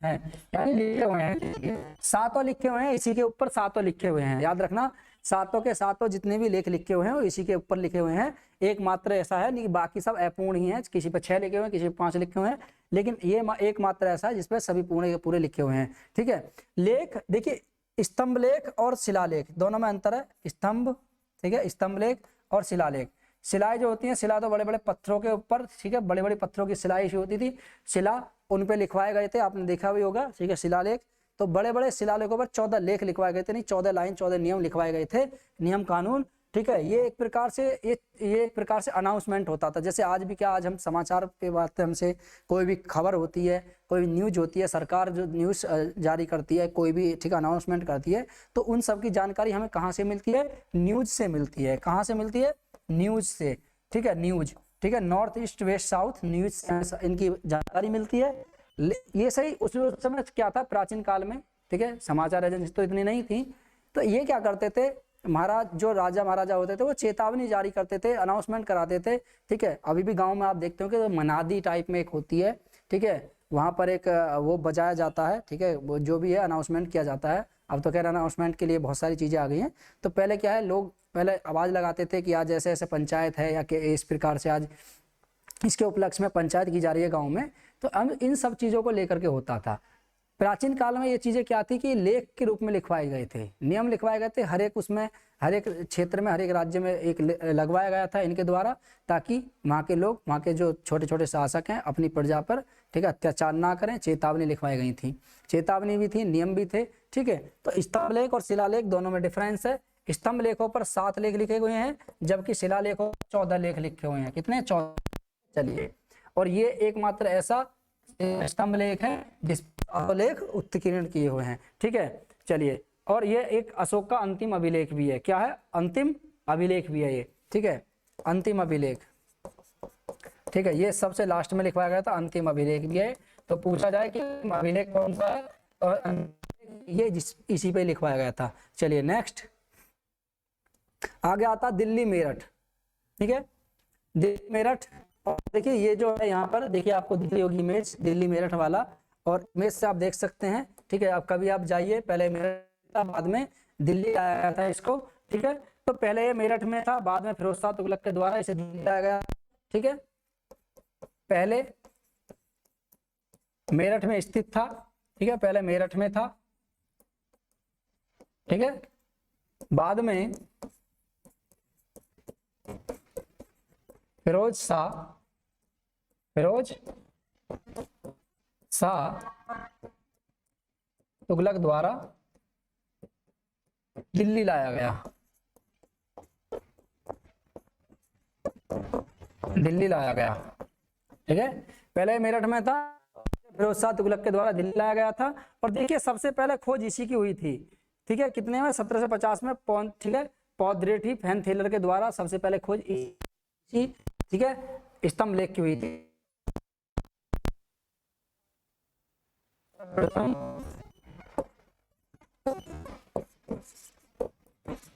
यानी लिखे हुए हैं, 7 लिखे हुए हैं, इसी के ऊपर 7 लिखे हुए हैं। याद रखना, 7 के 7 जितने भी लेख लिखे हुए हैं वो इसी के ऊपर लिखे हुए हैं। एकमात्र ऐसा है, नहीं बाकी सब अपूर्ण ही हैं, किसी पर 6 लिखे हुए हैं, किसी पर 5 लिखे हुए हैं, लेकिन ये एकमात्र ऐसा है जिसपे सभी पूरे लिखे हुए हैं। ठीक है, लेख देखिए, स्तंभ लेख और शिलालेख दोनों में अंतर है। स्तंभ, ठीक है, स्तंभ लेख और शिलालेख। शिलाएं जो होती हैं, शिला तो बड़े बड़े पत्थरों के ऊपर, ठीक है, बड़े बड़े पत्थरों की शिलाई होती थी, शिला उन पे लिखवाए गए थे, आपने देखा भी होगा। ठीक है, शिलालेख तो बड़े बड़े शिलालेखों पर 14 लेख लिखवाए गए थे, नहीं 14 लाइन 14 नियम लिखवाए गए थे, नियम कानून। ठीक है, ये एक प्रकार से अनाउंसमेंट होता था। जैसे आज भी क्या, आज हम समाचार के माध्यम से कोई भी खबर होती है, कोई न्यूज होती है, सरकार जो न्यूज जारी करती है, कोई भी, ठीक है, अनाउंसमेंट करती है, तो उन सब की जानकारी हमें कहाँ से मिलती है? न्यूज से मिलती है। कहाँ से मिलती है? न्यूज से। ठीक है, न्यूज, ठीक है, north east west south news, इनकी जानकारी मिलती है। ये सही उस समय क्या था, प्राचीन काल में, ठीक है, समाचार एजेंसी तो इतनी नहीं थी, तो ये क्या करते थे, महाराज जो राजा महाराजा होते थे वो चेतावनी जारी करते थे, अनाउंसमेंट कराते थे। ठीक है, अभी भी गांव में आप देखते हो कि तो मनादी टाइप में एक होती है, ठीक है, वहां पर एक वो बजाया जाता है, ठीक है, वो जो भी है अनाउंसमेंट किया जाता है। अब तो खैर अनाउंसमेंट के लिए बहुत सारी चीजें आ गई हैं, तो पहले क्या है, लोग पहले आवाज लगाते थे कि आज ऐसे ऐसे पंचायत है, या कि इस प्रकार से आज इसके उपलक्ष्य में पंचायत की जा रही है गाँव में। तो अब इन सब चीजों को लेकर के होता था। प्राचीन काल में ये चीजें क्या थी कि लेख के रूप में लिखवाए गए थे, नियम लिखवाए गए थे, हर एक उसमें, हर एक क्षेत्र में, हर एक राज्य में एक लगवाया गया था इनके द्वारा, ताकि वहाँ के लोग, वहाँ के जो छोटे छोटे शासक हैं, अपनी प्रजा पर, ठीक है, अत्याचार ना करें। चेतावनी लिखवाई गई थी, चेतावनी भी थी, नियम भी थे। ठीक है, तो स्तंभ लेख और शिलालेख दोनों में डिफरेंस है। स्तंभ लेखों पर 7 लेख लिखे हुए हैं, जबकि शिलालेखों पर 14 लेख लिखे हुए हैं। कितने? 14। चलिए, और ये एकमात्र ऐसा स्तंभ लेख है जिस लेख उत्कीर्ण किए हुए हैं। ठीक है, चलिए, और ये एक अशोक का अंतिम अभिलेख भी है। क्या है? अंतिम अभिलेख भी है ये। ठीक है, अंतिम अभिलेख, ठीक है, ये सबसे लास्ट में लिखवाया गया था, अंतिम अभिलेख भी है। तो पूछा जाए कि अभिलेख कौन सा है, और ये इसी पे लिखवाया गया था। चलिए नेक्स्ट, आगे आता दिल्ली मेरठ। ठीक है, दिल्ली मेरठ, और देखिए ये जो है यहाँ पर देखिए, आपको दिख रही होगी इमेज, दिल्ली मेरठ वाला, और इमेज से आप देख सकते हैं। ठीक है, आप कभी आप जाइए, पहले मेरठ था, बाद में दिल्ली लाया गया था इसको। ठीक है, तो पहले ये मेरठ में था, बाद में फिरोज शाह तुगलक के द्वारा इसे दिल्ली लाया गया। ठीक है, पहले मेरठ में स्थित था। ठीक है, पहले मेरठ में था। ठीक है, बाद में फिरोज शाह तुगलक द्वारा दिल्ली लाया गया, दिल्ली लाया गया। ठीक है, पहले मेरठ में था, फिरोज शाह तुगलक के द्वारा दिल्ली लाया गया था। और देखिए सबसे पहले खोज इसी की हुई थी। ठीक है, कितने में? 1750 में। ठीक है, पॉद्रेटी फैनथेलर के द्वारा सबसे पहले खोज इसी, ठीक है, स्तंभ लेख की हुई थी।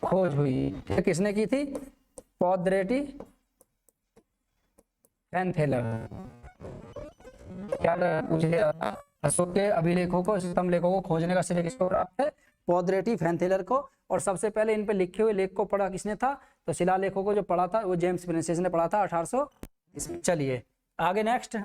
खोज हुई, किसने की थी? पॉद्रेटी फैनथेलर। क्या पूछ लिया? अशोक के अभिलेखों को, स्तंभ लेखों को खोजने का श्रेय किसको प्राप्त है? पॉद्रेटी फैनथेलर को। और सबसे पहले इन पे लिखे हुए लेख को पढ़ा किसने था? तो शिलालेखों को जो पढ़ा था वो जेम्स प्रिंसेस ने पढ़ा था 1800 इसमें। चलिए आगे नेक्स्ट,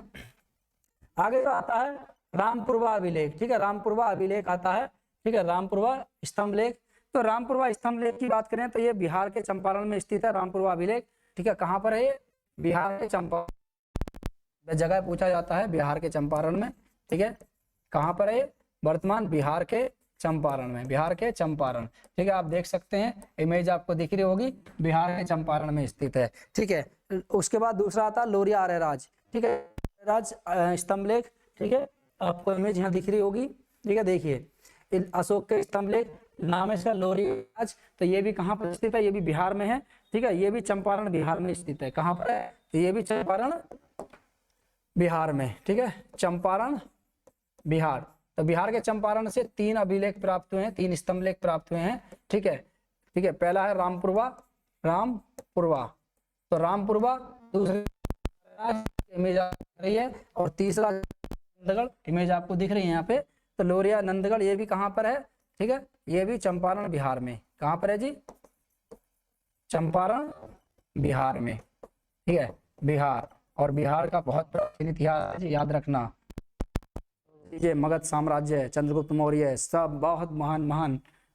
आगे जो आता है रामपुरवा अभिलेख। ठीक है, रामपुरवा अभिलेख आता है। ठीक है, रामपुरवा स्तंभ लेख। तो रामपुरवा स्तंभ लेख की बात करें तो ये बिहार के चंपारण में स्थित है, रामपुरवा अभिलेख। ठीक है, कहाँ पर है ये? बिहार के चंपारण, जगह पूछा जाता है, बिहार के चंपारण में। ठीक है, कहाँ पर है? वर्तमान बिहार के चंपारण में, बिहार के चंपारण। ठीक है, आप देख सकते हैं, इमेज आपको दिख रही होगी, बिहार के चंपारण में स्थित है। ठीक है, उसके बाद दूसरा आता है लोरिया आर्यराज। ठीक है, राज स्तंभ लेख, ठीक है, आपको इमेज यहाँ दिख रही होगी, ठीक है, देखिए अशोक के स्तंभ लेख, नाम है इसका लोहरी राज। तो ये भी कहाँ पर स्थित है, ये भी बिहार में है, ठीक है, ये भी चंपारण बिहार में स्थित है। कहाँ पर है, तो ये भी चंपारण बिहार में, ठीक है, चंपारण बिहार। तो बिहार के चंपारण से 3 अभिलेख प्राप्त हुए हैं, 3 स्तंभ लेख प्राप्त हुए हैं, ठीक है, ठीक है। पहला है रामपुरवा, रामपुरवा, तो रामपुरवा, दूसरे इमेज आ रही है, और तीसरा नंदगढ़, इमेज आपको दिख रही है यहाँ पे। तो लोरिया नंदगढ़ ये भी कहाँ पर है, ठीक है, ये भी चंपारण बिहार में। कहाँ पर है जी, चंपारण बिहार में, ठीक है, बिहार। और बिहार का बहुत प्राचीन इतिहास है, याद रखना। ये मगध साम्राज्य, चंद्रगुप्त मौर्य, सब बहुत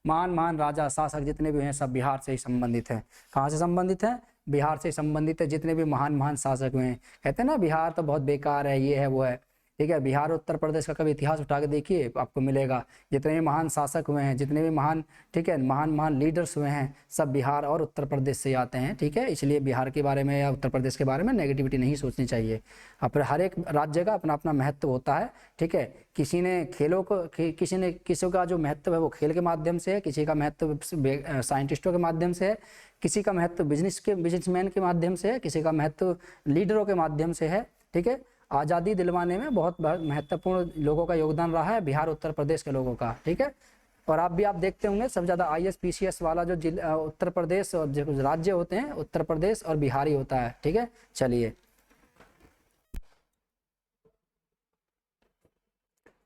महान राजा शासक जितने भी हैं सब बिहार से ही संबंधित हैं। कहाँ से संबंधित हैं, बिहार से संबंधित है। जितने भी महान शासक हुए हैं, कहते हैं ना बिहार तो बहुत बेकार है, ये है वो है, ठीक है, बिहार उत्तर प्रदेश का कभी इतिहास उठा के देखिए, आपको मिलेगा जितने भी महान शासक हुए हैं, जितने भी महान, ठीक है, महान लीडर्स हुए हैं, सब बिहार और उत्तर प्रदेश से आते हैं, ठीक है। इसलिए बिहार के बारे में या उत्तर प्रदेश के बारे में नेगेटिविटी नहीं सोचनी चाहिए। अब हर एक राज्य का अपना अपना महत्व होता है, ठीक है। किसी ने खेलों को, किसी का जो महत्व है वो खेल के माध्यम से है, किसी का महत्व साइंटिस्टों के माध्यम से है, किसी का महत्व बिजनेसमैन के माध्यम से है, किसी का महत्व लीडरों के माध्यम से है, ठीक है। आज़ादी दिलवाने में बहुत महत्वपूर्ण लोगों का योगदान रहा है बिहार उत्तर प्रदेश के लोगों का, ठीक है। और आप देखते होंगे सबसे ज़्यादा IAS PCS वाला जो उत्तर प्रदेश और जो राज्य होते हैं, उत्तर प्रदेश और बिहार ही होता है, ठीक है। चलिए,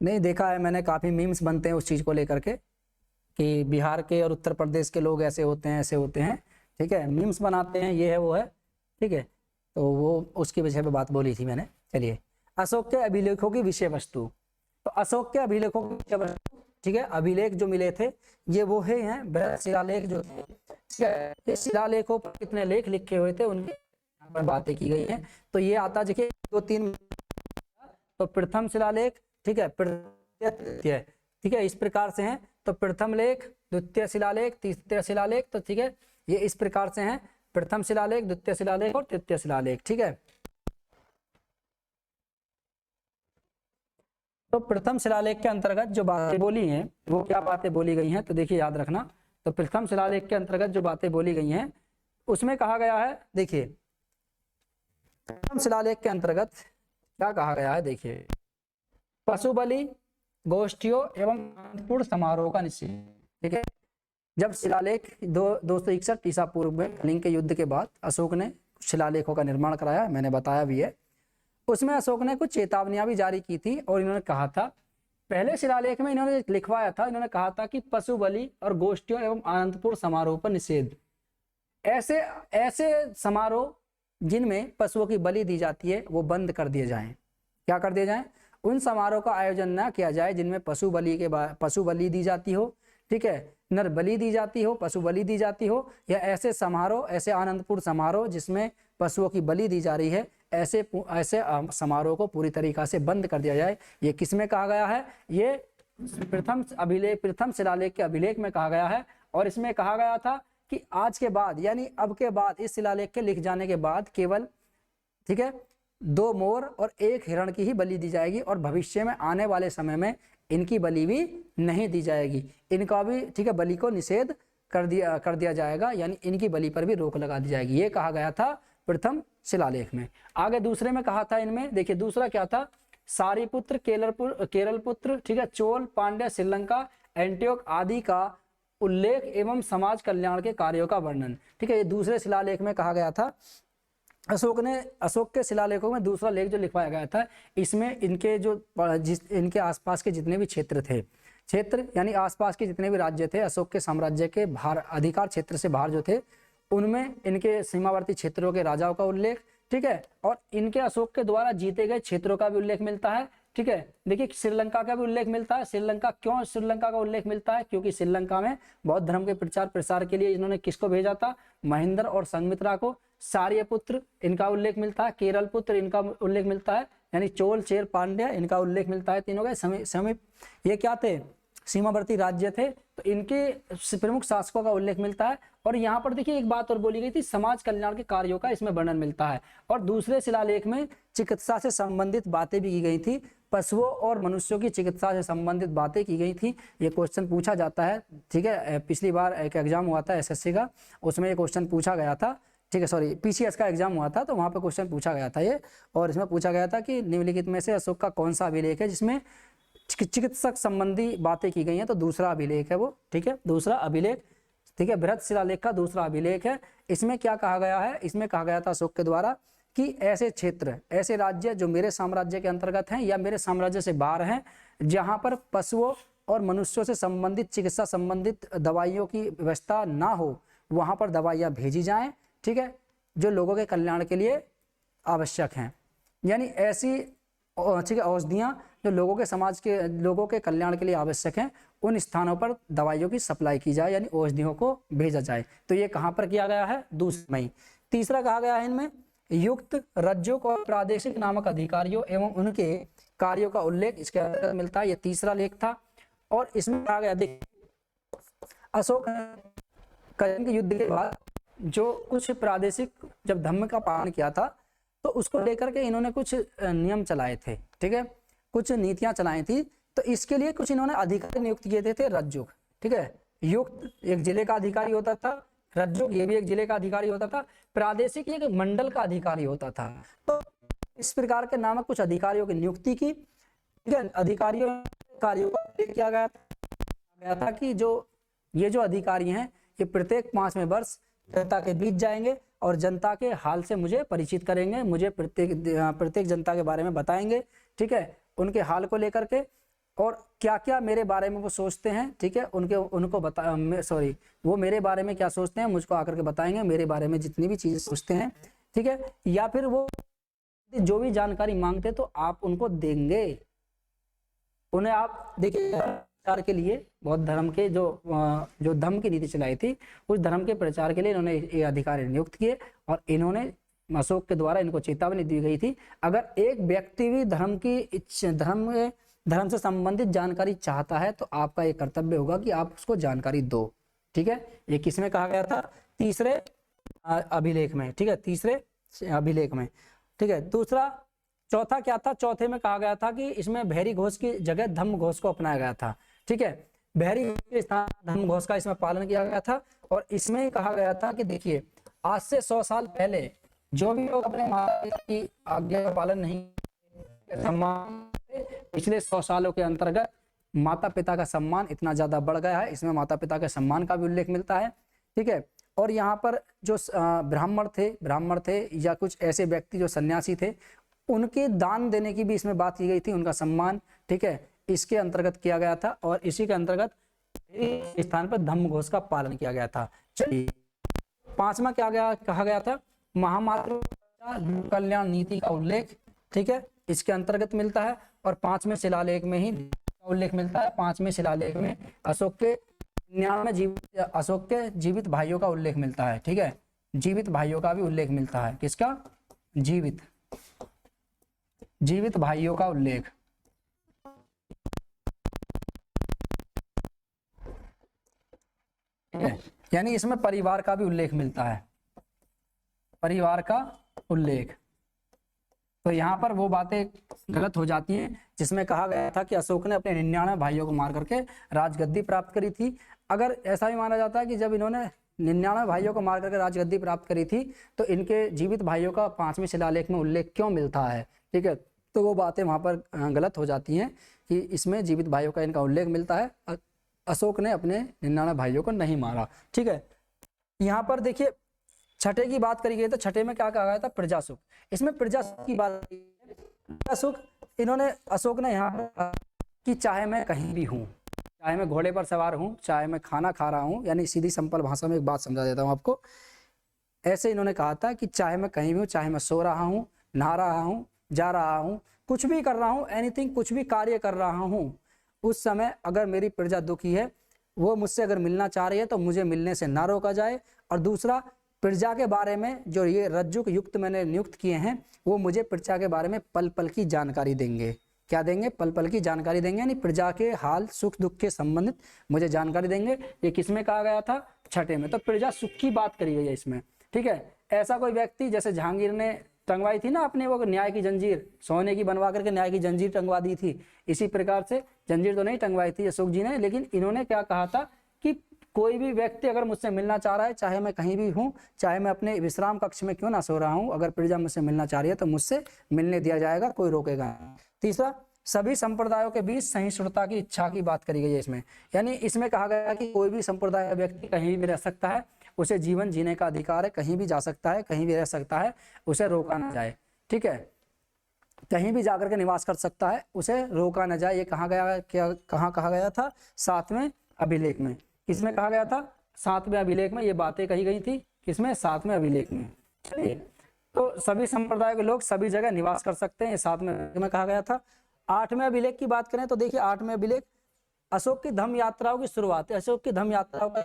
नहीं देखा है मैंने, काफ़ी मीम्स बनते हैं उस चीज़ को लेकर के कि बिहार के और उत्तर प्रदेश के लोग ऐसे होते हैं, ऐसे होते हैं, ठीक है, मीम्स बनाते हैं, ये है वो है, ठीक है। तो वो उसके विषय पे बात बोली थी मैंने। चलिए, अशोक के अभिलेखों की विषय वस्तु। तो अशोक के अभिलेखों की विषय वस्तु, ठीक है, अभिलेख जो मिले थे ये वो हैं बृहद शिलालेख जो थे, ठीक है। ये शिलालेखों पर कितने लेख लिखे हुए थे उनकी पर बातें की गई हैं। तो ये आता देखिए 2-3, तो प्रथम शिलालेख, ठीक है, तृतीय, ठीक है, इस प्रकार से हैं। तो प्रथम लेख, द्वितीय शिलालेख, तृतीय शिलालेख, तो ठीक है, ये इस प्रकार से हैं, प्रथम शिलालेख, द्वितीय शिलालेख और तृतीय शिलालेख, ठीक है। तो प्रथम शिलालेख के अंतर्गत जो बातें बोली हैं वो क्या बातें बोली गई हैं, तो देखिए याद रखना। तो प्रथम शिलालेख के अंतर्गत जो बातें बोली गई हैं उसमें कहा गया है, देखिए प्रथम शिलालेख के अंतर्गत क्या कहा गया है, देखिए पशु बलि, गोष्ठियों एवं पूर्ण समारोह का निश्चय, ठीक है। जब शिलालेख 261 ईसा पूर्व में कलिंग के युद्ध के बाद अशोक ने शिलालेखों का निर्माण कराया, मैंने बताया भी है। उसमें अशोक ने कुछ चेतावनियां भी जारी की थी और इन्होंने कहा था, पहले शिलालेख में इन्होंने लिखवाया था, इन्होंने कहा था कि पशु बलि और गोष्ठियों एवं आनंदपूर्ण समारोह पर निषेध। ऐसे समारोह जिनमें पशुओं की बलि दी जाती है वो बंद कर दिए जाएं। क्या कर दिए जाएं, उन समारोह का आयोजन न किया जाए जिनमें पशु बलि दी जाती हो, ठीक है, नर बलि दी जाती हो, पशु बलि दी जाती हो, या ऐसे समारोह, ऐसे आनंदपूर्ण समारोह जिसमें पशुओं की बलि दी जा रही है, ऐसे समारोह को पूरी तरीका से बंद कर दिया जाए। ये किसमें कहा गया है, ये प्रथम शिलालेख के अभिलेख में कहा गया है। और इसमें कहा गया था कि आज के बाद, यानी अब के बाद, इस शिलालेख के लिख जाने के बाद केवल, ठीक है, 2 मोर और 1 हिरण की ही बलि दी जाएगी और भविष्य में आने वाले समय में इनकी बलि भी नहीं दी जाएगी, इनका भी, ठीक है, बलि को निषेध कर दिया जाएगा, यानी इनकी बलि पर भी रोक लगा दी जाएगी। ये कहा गया था प्रथम शिलालेख में। आगे दूसरे में कहा था इनमें, देखिए दूसरा क्या था, सारीपुत्र, केरल पुत्र, ठीक है, चोल, पांड्य, श्रीलंका, एंटियोक आदि का उल्लेख एवं समाज कल्याण के कार्यों का वर्णन, ठीक है। ये दूसरे शिलालेख में कहा गया था। अशोक के शिलालेखों में दूसरा लेख जो लिखवाया गया था, इसमें इनके आसपास के जितने भी क्षेत्र यानी आसपास के जितने भी राज्य थे, अशोक के साम्राज्य के बाहर, अधिकार क्षेत्र से बाहर जो थे, उनमें इनके सीमावर्ती क्षेत्रों के राजाओं का उल्लेख, ठीक है, और इनके अशोक के द्वारा जीते गए क्षेत्रों का भी उल्लेख मिलता है, ठीक है। देखिए श्रीलंका का भी उल्लेख मिलता है। क्यों श्रीलंका का उल्लेख मिलता है, क्योंकि श्रीलंका में बौद्ध धर्म के प्रचार प्रसार के लिए इन्होंने किसको भेजा था, महेंद्र और संघमित्रा को। सार्यपुत्र इनका उल्लेख मिलता है, केरल पुत्र इनका उल्लेख मिलता है, यानी चोल, चेर, पांड्य इनका उल्लेख मिलता है। तीनों के समीप ये क्या थे, सीमावर्ती राज्य थे, तो इनके प्रमुख शासकों का उल्लेख मिलता है। और यहाँ पर देखिए एक बात और बोली गई थी, समाज कल्याण के कार्यों का इसमें वर्णन मिलता है। और दूसरे शिलालेख में चिकित्सा से संबंधित बातें भी की गई थी, पशुओं और मनुष्यों की चिकित्सा से संबंधित बातें की गई थी। ये क्वेश्चन पूछा जाता है, ठीक है। पिछली बार एक एग्जाम हुआ था एसएससी का, उसमें ये क्वेश्चन पूछा गया था, ठीक है, सॉरी पीसीएस का एग्जाम हुआ था, तो वहाँ पे क्वेश्चन पूछा गया था ये। और इसमें पूछा गया था कि निम्नलिखित में से अशोक का कौन सा अभिलेख है जिसमें चिकित्सक संबंधी बातें की गई हैं, तो दूसरा अभिलेख है वो, ठीक है, दूसरा अभिलेख, ठीक है, बृहत शिलालेख का दूसरा अभिलेख है। इसमें क्या कहा गया है, इसमें कहा गया था अशोक के द्वारा कि ऐसे क्षेत्र, ऐसे राज्य जो मेरे साम्राज्य के अंतर्गत हैं या मेरे साम्राज्य से बाहर हैं, जहां पर पशुओं और मनुष्यों से संबंधित चिकित्सा संबंधित दवाइयों की व्यवस्था ना हो, वहां पर दवाइयाँ भेजी जाएं, ठीक है, जो लोगों के कल्याण के लिए आवश्यक हैं। यानी ऐसी, ठीक है, औषधियाँ जो लोगों के समाज के लोगों के कल्याण के लिए आवश्यक हैं, उन स्थानों पर दवाइयों की सप्लाई की जाए, यानी औषधियों को भेजा जाए। तो ये कहाँ पर किया गया है, दूसरे में। तीसरा कहा गया है इनमें युक्त राज्यों को प्रादेशिक नामक अधिकारियों एवं उनके कार्यों का उल्लेख इसके अंतर्गत मिलता है। ये तीसरा लेख था। और इसमें कहा गया, देखिए अशोक कलिंग युद्ध के बाद जो कुछ प्रादेशिक जब धर्म का पालन किया था, तो उसको लेकर के इन्होंने कुछ नियम चलाए थे, ठीक है, कुछ नीतियां चलाई थी। तो इसके लिए कुछ इन्होंने अधिकारी नियुक्त किए थे रज्जुक, ठीक है। युक्त एक जिले का अधिकारी होता था, रज्जुक ये भी एक जिले का अधिकारी होता था, प्रादेशिक एक मंडल का अधिकारी होता था। तो इस प्रकार के नामक कुछ अधिकारियों की नियुक्ति की, ठीक है। अधिकारियों कार्यों को किया गया था कि जो ये जो अधिकारी हैं, ये प्रत्येक 5वें वर्ष जनता के बीच जाएंगे और जनता के हाल से मुझे परिचित करेंगे, मुझे प्रत्येक जनता के बारे में बताएंगे, ठीक है, उनके हाल को लेकर के, और क्या क्या मेरे बारे में वो सोचते हैं, ठीक है, वो मेरे बारे में क्या सोचते हैं मुझको आकर के बताएंगे, मेरे बारे में जितनी भी चीजें सोचते हैं, ठीक है। या फिर वो जो भी जानकारी मांगते तो आप उनको देंगे, उन्हें आप देखिए प्रचार के लिए बौद्ध धर्म के जो धम्म की नीति चलाई थी, उस धर्म के प्रचार के लिए इन्होंने ये अधिकारी नियुक्त किए। और इन्होंने अशोक के द्वारा इनको चेतावनी दी गई थी, अगर एक व्यक्ति भी धर्म से संबंधित जानकारी चाहता है तो आपका ये कर्तव्य होगा कि आप उसको जानकारी दो, ठीक है। ये किसमें कहा गया था, तीसरे अभिलेख में, ठीक है, तीसरे अभिलेख में, ठीक है। दूसरा, चौथा क्या था, चौथे में कहा गया था कि इसमें भैरी घोष की जगह धम्म घोष को अपनाया गया था, ठीक है। भैरी के स्थान धम्म घोष का इसमें पालन किया गया था। और इसमें कहा गया था कि देखिए आज से 100 साल पहले जो भी लोग अपने माता पिता की आज्ञा का पालन नहीं, पिछले 100 सालों के अंतर्गत माता पिता का सम्मान इतना ज्यादा बढ़ गया है, इसमें माता पिता के सम्मान का भी उल्लेख मिलता है, ठीक है। और यहाँ पर जो ब्राह्मण थे या कुछ ऐसे व्यक्ति जो सन्यासी थे, उनके दान देने की भी इसमें बात की गई थी, उनका सम्मान, ठीक है, इसके अंतर्गत किया गया था। और इसी के अंतर्गत स्थान पर धम्म घोष का पालन किया गया था। चलिए, पांचवा क्या कहा गया था, महामातृ कल्याण नीति का उल्लेख, ठीक है, इसके अंतर्गत मिलता है। और 5वें शिलालेख में ही उल्लेख मिलता है। 5वें शिलालेख में अशोक के जीवित भाइयों का उल्लेख मिलता है, ठीक है, जीवित भाइयों का भी उल्लेख मिलता है। किसका, जीवित भाइयों का उल्लेख, यानी इसमें परिवार का भी उल्लेख मिलता है, परिवार का उल्लेख। तो यहाँ पर वो बातें गलत हो जाती हैं जिसमें कहा गया था कि अशोक ने अपने 99 भाइयों को मार करके राजगद्दी प्राप्त करी थी। अगर ऐसा भी माना जाता है कि जब इन्होंने 99 भाइयों को मार करके राजगद्दी प्राप्त करी थी, तो इनके जीवित भाइयों का 5वें शिलालेख में उल्लेख क्यों मिलता है, ठीक है। तो वो बातें वहाँ पर गलत हो जाती हैं कि इसमें जीवित भाइयों का इनका उल्लेख मिलता है, अशोक ने अपने 99 भाइयों को नहीं मारा, ठीक है। यहाँ पर देखिए छठे की बात करी गई, तो छठे में क्या कहा गया था, प्रजासुख। इसमें प्रजासुख की बात, प्रजासुख अशोक ने यहाँ पर कि चाहे मैं कहीं भी हूँ, चाहे मैं घोड़े पर सवार हूँ, चाहे मैं खाना खा रहा हूँ, यानी सीधी सिंपल भाषा में एक बात समझा देता हूँ आपको। ऐसे इन्होंने कहा था कि चाहे मैं कहीं भी हूँ, चाहे मैं सो रहा हूँ, नहा रहा हूँ, जा रहा हूँ, कुछ भी कर रहा हूँ, एनीथिंग, कुछ भी कार्य कर रहा हूँ, उस समय अगर मेरी प्रजा दुखी है, वो मुझसे अगर मिलना चाह रही है तो मुझे मिलने से ना रोका जाए। और दूसरा, प्रजा के बारे में जो ये रज्जुक युक्त मैंने नियुक्त किए हैं, वो मुझे प्रजा के बारे में पल पल की जानकारी देंगे। क्या देंगे, पल पल की जानकारी देंगे, यानी प्रजा के हाल सुख दुख के संबंधित मुझे जानकारी देंगे। ये किसमें कहा गया था, छठे में। तो प्रजा सुख की बात करी गई है इसमें, ठीक है। ऐसा कोई व्यक्ति, जैसे जहांगीर ने टंगवाई थी ना अपने वो न्याय की जंजीर, सोने की बनवा करके न्याय की जंजीर टंगवा दी थी, इसी प्रकार से जंजीर तो नहीं टंगवाई थी अशोक जी ने, लेकिन इन्होंने क्या कहा था कि कोई भी व्यक्ति अगर मुझसे मिलना चाह रहा है, चाहे मैं कहीं भी हूँ, चाहे मैं अपने विश्राम कक्ष में क्यों ना सो रहा हूँ, अगर प्रजा मुझसे मिलना चाह रही है तो मुझसे मिलने दिया जाएगा, कोई रोकेगा नहीं। तीसरा, सभी संप्रदायों के बीच सहिष्णुता की इच्छा की बात करी गई है इसमें, यानी इसमें कहा गया कि कोई भी संप्रदाय का व्यक्ति कहीं भी रह सकता है, उसे जीवन जीने का अधिकार है, कहीं भी जा सकता है, कहीं भी रह सकता है, उसे रोका ना जाए। ठीक है, कहीं भी जाकर के निवास कर सकता है, उसे रोका ना जाए। ये कहा गया, क्या कहाँ कहा गया था? 7वें अभिलेख में। किसमें कहा गया था? 7वें अभिलेख में ये बातें कही गई थी। किसमें? 7वें अभिलेख में। चलिए, तो सभी संप्रदाय के लोग सभी जगह निवास कर सकते हैं, 7वें में कहा गया था। 8वें अभिलेख की बात करें तो देखिए 8वें अभिलेख अशोक की धम्म यात्राओं की शुरुआत है। अशोक की धम्म यात्राओं का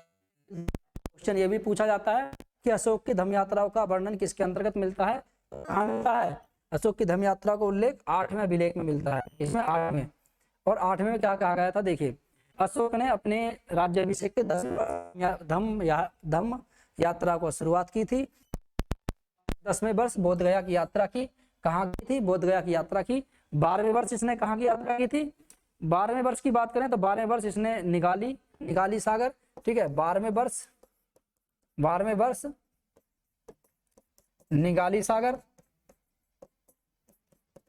क्वेश्चन ये भी पूछा जाता है कि अशोक की धम्म यात्राओं का वर्णन किसके अंतर्गत मिलता है? कहाँ मिलता है? अशोक की धम्म यात्रा का उल्लेख 8वें अभिलेख में मिलता है। इसमें 8वें, और 8वें में क्या कहा गया था? देखिए, अशोक ने अपने राज्याभिषेक के 10वें धम्म यात्रा को शुरुआत की थी। 10वें वर्ष बोध गया की यात्रा की। कहाँ की थी? बोध गया की यात्रा की। 12वें वर्ष इसने कहाँ की यात्रा की थी? 12वें वर्ष की बात करें तो 12वें वर्ष इसने निगाली सागर, ठीक है, 12वें वर्ष निगाली सागर,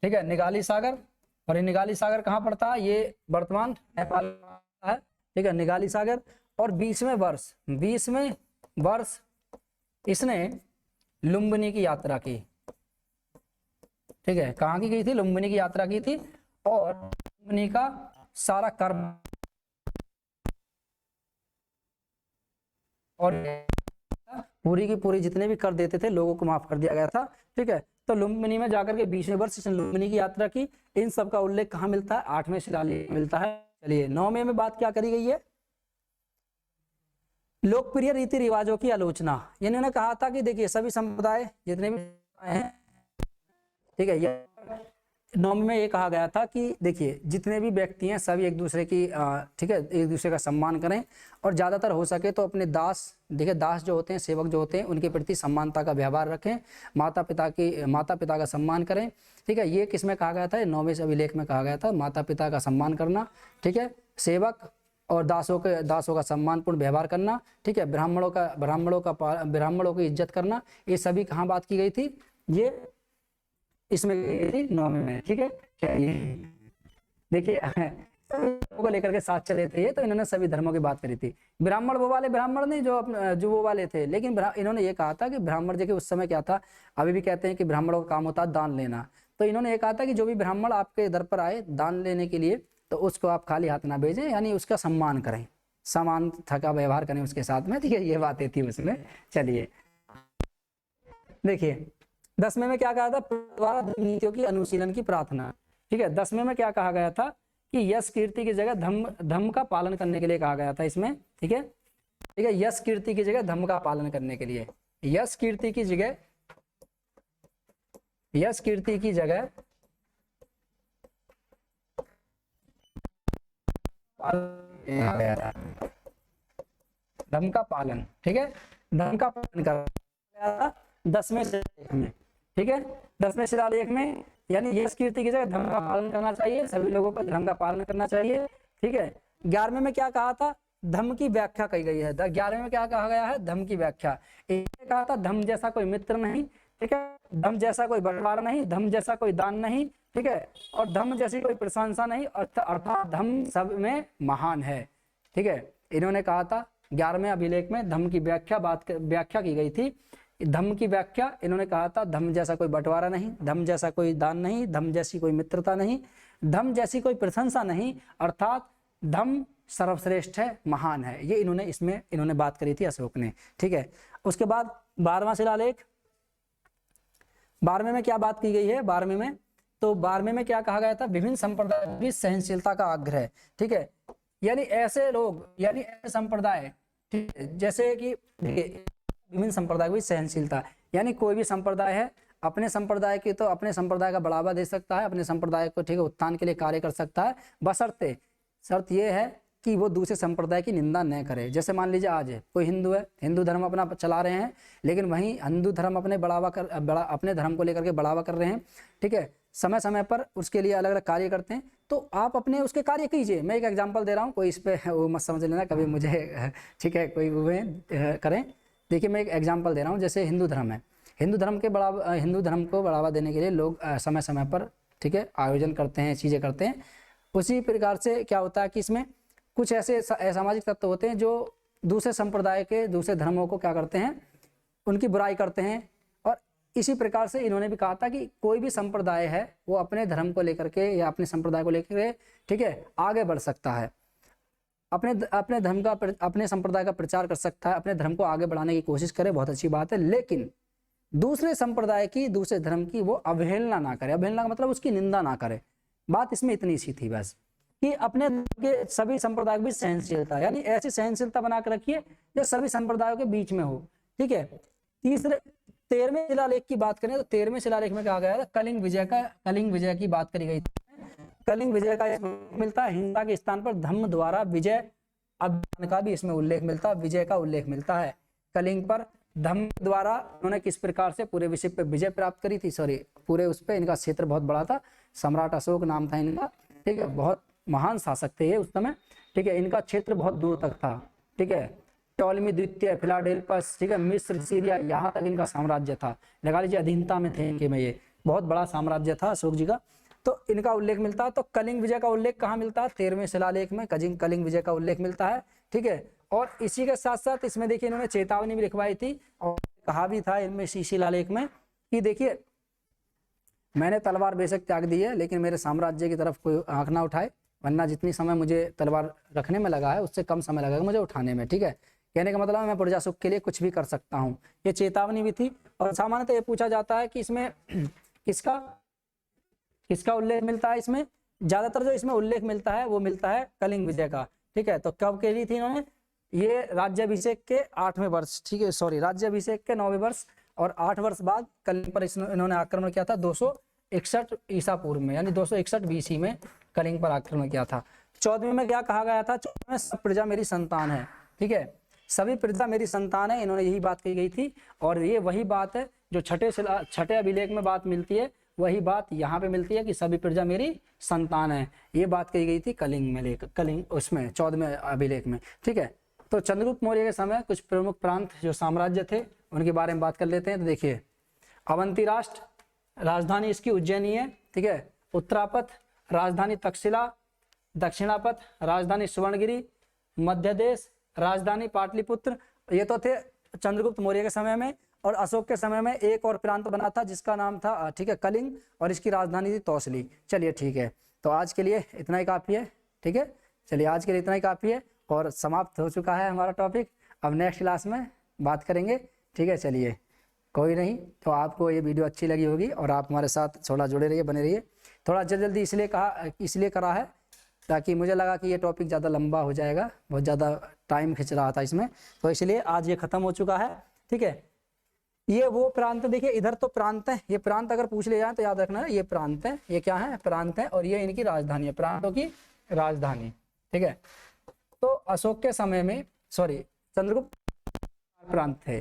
ठीक है, निगाली सागर। और ये निगाली सागर कहाँ पड़ता है? ये वर्तमान नेपाल है, ठीक है, निगाली सागर। और 20वें वर्ष इसने लुम्बिनी की यात्रा की, ठीक है, कहाँ की गई थी? लुम्बिनी की यात्रा की थी। और लुम्बिनी का सारा कर्म और पूरी की पूरी जितने भी कर देते थे लोगों को माफ कर दिया गया था। ठीक है, तो लुम्बिनी में जाकर के 20वें वर्ष इसने लुम्बिनी की यात्रा की। इन सब का उल्लेख कहाँ मिलता है? 8वें शिलालेख मिलता है। चलिए, 9वें में बात क्या करी गई है? लोकप्रिय रीति रिवाजों की आलोचना। इन्होंने कहा था कि देखिए सभी संप्रदाय जितने भी हैं, ठीक है, ये 9वें में ये कहा गया था कि देखिए जितने भी व्यक्ति हैं सभी एक दूसरे की, ठीक है, एक दूसरे का सम्मान करें, और ज़्यादातर हो सके तो अपने दास, देखिए दास जो होते हैं, सेवक जो होते हैं, उनके प्रति सम्मानता का व्यवहार रखें, माता पिता का सम्मान करें। ठीक है, ये किस में कहा गया था? 9वें अभिलेख में कहा गया था, माता पिता का सम्मान करना, ठीक है, सेवक और दासों का सम्मानपूर्ण व्यवहार करना, ठीक है, ब्राह्मणों की इज्जत करना, ये सभी कहाँ बात की गई थी? ये इसमें 9वें में। ठीक है, देखिए को लेकर के साथ चले थे ये, तो इन्होंने सभी धर्मों की बात करी थी। ब्राह्मण वो वाले ब्राह्मण नहीं जो वो वाले थे, लेकिन इन्होंने ये कहा था कि ब्राह्मण देखिए उस समय क्या था, अभी भी कहते हैं कि ब्राह्मणों का काम होता है दान लेना। तो इन्होंने ये कहा था कि जो भी ब्राह्मण आपके दर पर आए दान लेने के लिए, तो उसको आप खाली हाथ ना भेजें, यानी उसका सम्मान करें, समानता का व्यवहार करें उसके साथ में। ठीक है, ये बातें थी उसमें। चलिए, देखिए 10वें में क्या कहा था? द्वारा नीतियों की अनुशीलन की प्रार्थना। ठीक है, 10वें में क्या कहा गया था कि यश कीर्ति की जगह धम्म का पालन करने के लिए कहा गया था इसमें। ठीक है, यश कीर्ति की जगह धम्म का पालन करने के लिए, यश कीर्ति की जगह धम्म का पालन, ठीक है, धम्म का पालन कर गया था 10वें शिलालेख में। ठीक है, 10वें शिलालेख में, यानी यश कीर्ति की जगह धर्म का पालन करना चाहिए, सभी लोगों को धर्म का पालन करना चाहिए। ठीक है, 11वें में क्या कहा था? धर्म की व्याख्या कही गई है। 11वें में क्या कहा गया है? धर्म की व्याख्या। इसमें कहा था धर्म जैसा कोई मित्र नहीं, ठीक है, धर्म जैसा कोई बंटवारा नहीं, धर्म जैसा कोई दान नहीं, ठीक है, और धर्म जैसी कोई प्रशंसा नहीं, अर्थात धर्म सब में महान है। ठीक है, इन्होंने कहा था 11वें अभिलेख में धर्म की व्याख्या की गई थी। धम्म की व्याख्या इन्होंने कहा था धम्म जैसा कोई बंटवारा नहीं, धम्म जैसा कोई दान नहीं, धम्म जैसी कोई मित्रता नहीं, धम्म जैसी कोई प्रशंसा नहीं, अर्थात धम्म सर्वश्रेष्ठ है, महान है। ये इन्होंने बात करी थी अशोक ने। ठीक है, उसके बाद 12वां शिलालेख, 12वें में क्या बात की गई है? 12वें में, तो 12वें में क्या कहा गया था? विभिन्न संप्रदायों की सहनशीलता का आग्रह। ठीक है, यानी ऐसे लोग, यानी ऐसे संप्रदाय, ठीक है, जैसे कि विभिन्न संप्रदाय की सहनशीलता, यानी कोई भी संप्रदाय है अपने संप्रदाय की, तो अपने संप्रदाय का बढ़ावा दे सकता है, अपने संप्रदाय को, ठीक है, उत्थान के लिए कार्य कर सकता है, बशर्ते शर्त ये है कि वो दूसरे संप्रदाय की निंदा न करे। जैसे मान लीजिए आज कोई हिंदू है, हिंदू धर्म अपना चला रहे हैं, लेकिन वहीं हिंदू धर्म अपने अपने धर्म को लेकर के बढ़ावा कर रहे हैं, ठीक है, समय समय पर उसके लिए अलग अलग कार्य करते हैं, तो आप अपने उसके कार्य कीजिए। मैं एक एग्जांपल दे रहा हूँ, कोई इस पर वो मत समझ लेना कभी मुझे, ठीक है, कोई वो करें। देखिए मैं एक एग्जांपल दे रहा हूँ, जैसे हिंदू धर्म है, हिंदू धर्म को बढ़ावा देने के लिए लोग समय समय पर, ठीक है, आयोजन करते हैं, चीज़ें करते हैं। उसी प्रकार से क्या होता है कि इसमें कुछ ऐसे असामाजिक तत्व होते हैं जो दूसरे संप्रदाय के, दूसरे धर्मों को क्या करते हैं, उनकी बुराई करते हैं। और इसी प्रकार से इन्होंने भी कहा था कि कोई भी संप्रदाय है वो अपने धर्म को लेकर के या अपने संप्रदाय को लेकर के, ठीक है, आगे बढ़ सकता है, अपने धर्म का, अपने संप्रदाय का प्रचार कर सकता है, अपने धर्म को आगे बढ़ाने की कोशिश करे, बहुत अच्छी बात है, लेकिन दूसरे संप्रदाय की, दूसरे धर्म की वो अवहेलना ना करे। अवहेलना का मतलब उसकी निंदा ना करे। बात इसमें इतनी सी थी बस, कि अपने के सभी संप्रदाय की सहनशीलता, यानी ऐसी सहनशीलता बना कर रखिए जो सभी संप्रदायों के बीच में हो, ठीक है। 13वें शिलालेख की बात करें तो 13वें शिलालेख में कहा गया था कलिंग विजय की बात करी गई। कलिंग विजय का मिलता है, हिंसा के स्थान पर धम्म द्वारा विजय अभियान का भी इसमें उल्लेख मिलता है, विजय का उल्लेख मिलता है। कलिंग पर धम्म द्वारा उन्होंने किस प्रकार से पूरे विषय पे विजय प्राप्त करी थी, सॉरी पूरे उस पे, इनका क्षेत्र बहुत बड़ा था, सम्राट अशोक नाम था इनका, ठीक है, बहुत महान शासक थे ये उस समय, ठीक है, इनका क्षेत्र बहुत दूर तक था, ठीक है, टॉलमी द्वितीय, फिलाडेल्फस, ठीक है, मिस्र, सीरिया, यहाँ तक इनका साम्राज्य था, लगा लीजिए अधीनता में थे इनके में, ये बहुत बड़ा साम्राज्य था अशोक जी का। तो इनका उल्लेख मिलता है। तो कलिंग विजय का उल्लेख कहाँ मिलता है? 13वें शिलालेख में कलिंग विजय का उल्लेख मिलता है, ठीक है। और इसी के साथ साथ इसमें देखिए इन्होंने चेतावनी भी लिखवाई थी और कहा भी था इनमें शिलालेख में कि देखिए मैंने तलवार बेशक त्याग दी है, लेकिन मेरे साम्राज्य की तरफ कोई आंख ना उठाए, वरना जितनी समय मुझे तलवार रखने में लगा है उससे कम समय लगेगा मुझे उठाने में, ठीक है। कहने का मतलब मैं प्रजा सुख के लिए कुछ भी कर सकता हूँ, ये चेतावनी भी थी। और सामान्यतः ये पूछा जाता है कि इसमें किसका उल्लेख मिलता है? इसमें ज्यादातर जो इसमें उल्लेख मिलता है वो मिलता है कलिंग विजय का, ठीक है। तो कब कही थी इन्होंने? ये राज्याभिषेक के 8वें वर्ष, ठीक है, सॉरी राज्याभिषेक के 9वें वर्ष और 8 वर्ष बाद कलिंग पर इन्होंने आक्रमण किया था 261 ईसा पूर्व में, यानी 261 BC में कलिंग पर आक्रमण किया था। 14वें में क्या कहा गया था? 14वें सब प्रजा मेरी संतान है, ठीक है, सभी प्रजा मेरी संतान है, इन्होंने यही बात कही गई थी। और ये वही बात है जो छठे अभिलेख में बात मिलती है, वही बात यहाँ पे मिलती है कि सभी प्रजा मेरी संतान है, ये बात कही गई थी कलिंग उसमें 14वें अभिलेख में, ठीक है। तो चंद्रगुप्त मौर्य के समय कुछ प्रमुख प्रांत जो साम्राज्य थे उनके बारे में बात कर लेते हैं। तो देखिए अवंती राष्ट्र, राजधानी इसकी उज्जैनी है, ठीक है। उत्तरापथ राजधानी तक्षशिला, दक्षिणापथ राजधानी सुवर्णगिरी, मध्य देश राजधानी पाटलिपुत्र। ये तो थे चंद्रगुप्त मौर्य के समय में। और अशोक के समय में एक और प्रांत बना था जिसका नाम था, ठीक है, कलिंग, और इसकी राजधानी थी तौसली। चलिए ठीक है, तो आज के लिए इतना ही काफ़ी है, ठीक है। चलिए आज के लिए इतना ही काफ़ी है और समाप्त हो चुका है हमारा टॉपिक। अब नेक्स्ट क्लास में बात करेंगे, ठीक है। चलिए कोई नहीं, तो आपको ये वीडियो अच्छी लगी होगी और आप हमारे साथ थोड़ा जुड़े रहिए, बने रहिए। थोड़ा जल्दी इसलिए करा है ताकि मुझे लगा कि ये टॉपिक ज़्यादा लंबा हो जाएगा, बहुत ज़्यादा टाइम खिंच रहा था इसमें, तो इसलिए आज ये ख़त्म हो चुका है, ठीक है। ये वो प्रांत देखिए, इधर तो प्रांत है, ये प्रांत अगर पूछ ले जाए तो याद रखना है ये प्रांत है, ये क्या है? प्रांत है, और ये इनकी राजधानी है, प्रांतों की राजधानी, ठीक है। तो अशोक के समय में, सॉरी चंद्रगुप्त प्रांत थे।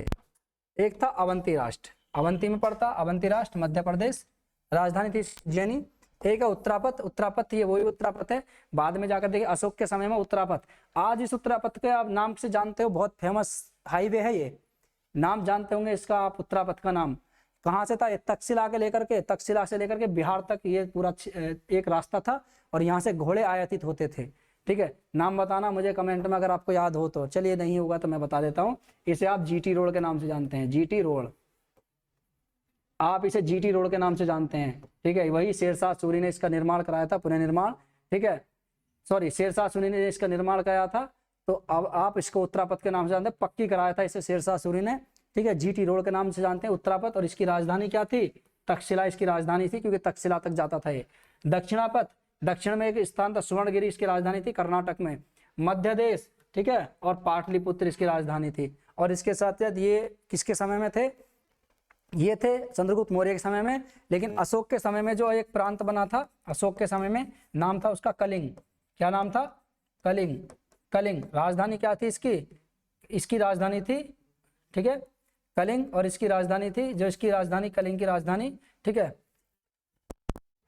एक था अवंती राष्ट्र, अवंती में पड़ता अवंती राष्ट्र, मध्य प्रदेश, राजधानी थी उज्जैनी। एक है उत्तरापथ, ये वही उत्तरापथ है, बाद में जाकर देखिए अशोक के समय में उत्तरापथ। आज इस उत्तरापथ के आप नाम से जानते हो, बहुत फेमस हाईवे है, ये नाम जानते होंगे इसका आप, उत्तरापथ का नाम कहाँ से था? तक्षशिला से लेकर के बिहार तक ये पूरा एक रास्ता था और यहाँ से घोड़े आयातित होते थे, ठीक है। नाम बताना मुझे कमेंट में अगर आपको याद हो तो, चलिए नहीं होगा तो मैं बता देता हूँ। इसे आप GT रोड के नाम से जानते हैं, GT रोड, आप इसे GT रोड के नाम से जानते हैं, ठीक है। वही शेरशाह सूरी ने इसका निर्माण कराया था, पुनर्निर्माण, ठीक है, सॉरी शेरशाह सूरी ने इसका निर्माण कराया था, तो अब आप इसको उत्तरापथ के नाम से जानते हैं, पक्की कराया था इसे शेरशाह सूरी ने, ठीक है। GT रोड के नाम से जानते हैं उत्तरापथ। और इसकी राजधानी क्या थी? तक्षशिला इसकी राजधानी थी, क्योंकि तक्षशिला तक जाता था ये। दक्षिणापथ, दक्षिण में एक स्थान था, सुवर्णगिरी इसकी राजधानी थी, कर्नाटक में। मध्य देश, ठीक है, और पाटलिपुत्र इसकी राजधानी थी। और इसके साथ साथ ये किसके समय में थे? ये थे चंद्रगुप्त मौर्य के समय में। लेकिन अशोक के समय में जो एक प्रांत बना था, अशोक के समय में नाम था उसका कलिंग। क्या नाम था? कलिंग, कलिंग, राजधानी क्या थी इसकी, इसकी राजधानी थी, ठीक है, कलिंग, और इसकी राजधानी थी, जो इसकी राजधानी कलिंग की राजधानी, ठीक है,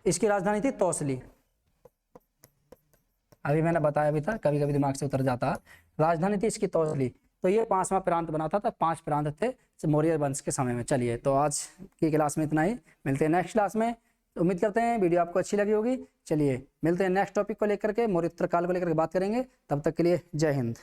इसकी राजधानी थी तौसली। अभी मैंने बताया भी था, कभी कभी दिमाग से उतर जाता, राजधानी थी इसकी तौसली। तो ये 5वां प्रांत बना था, तो 5 प्रांत थे मौर्य वंश के समय में। चलिए, तो आज की क्लास में इतना ही, मिलते हैं नेक्स्ट क्लास में। उम्मीद करते हैं वीडियो आपको अच्छी लगी होगी। चलिए मिलते हैं नेक्स्ट टॉपिक को लेकर के, मौर्योत्तर काल को लेकर के बात करेंगे। तब तक के लिए जय हिंद।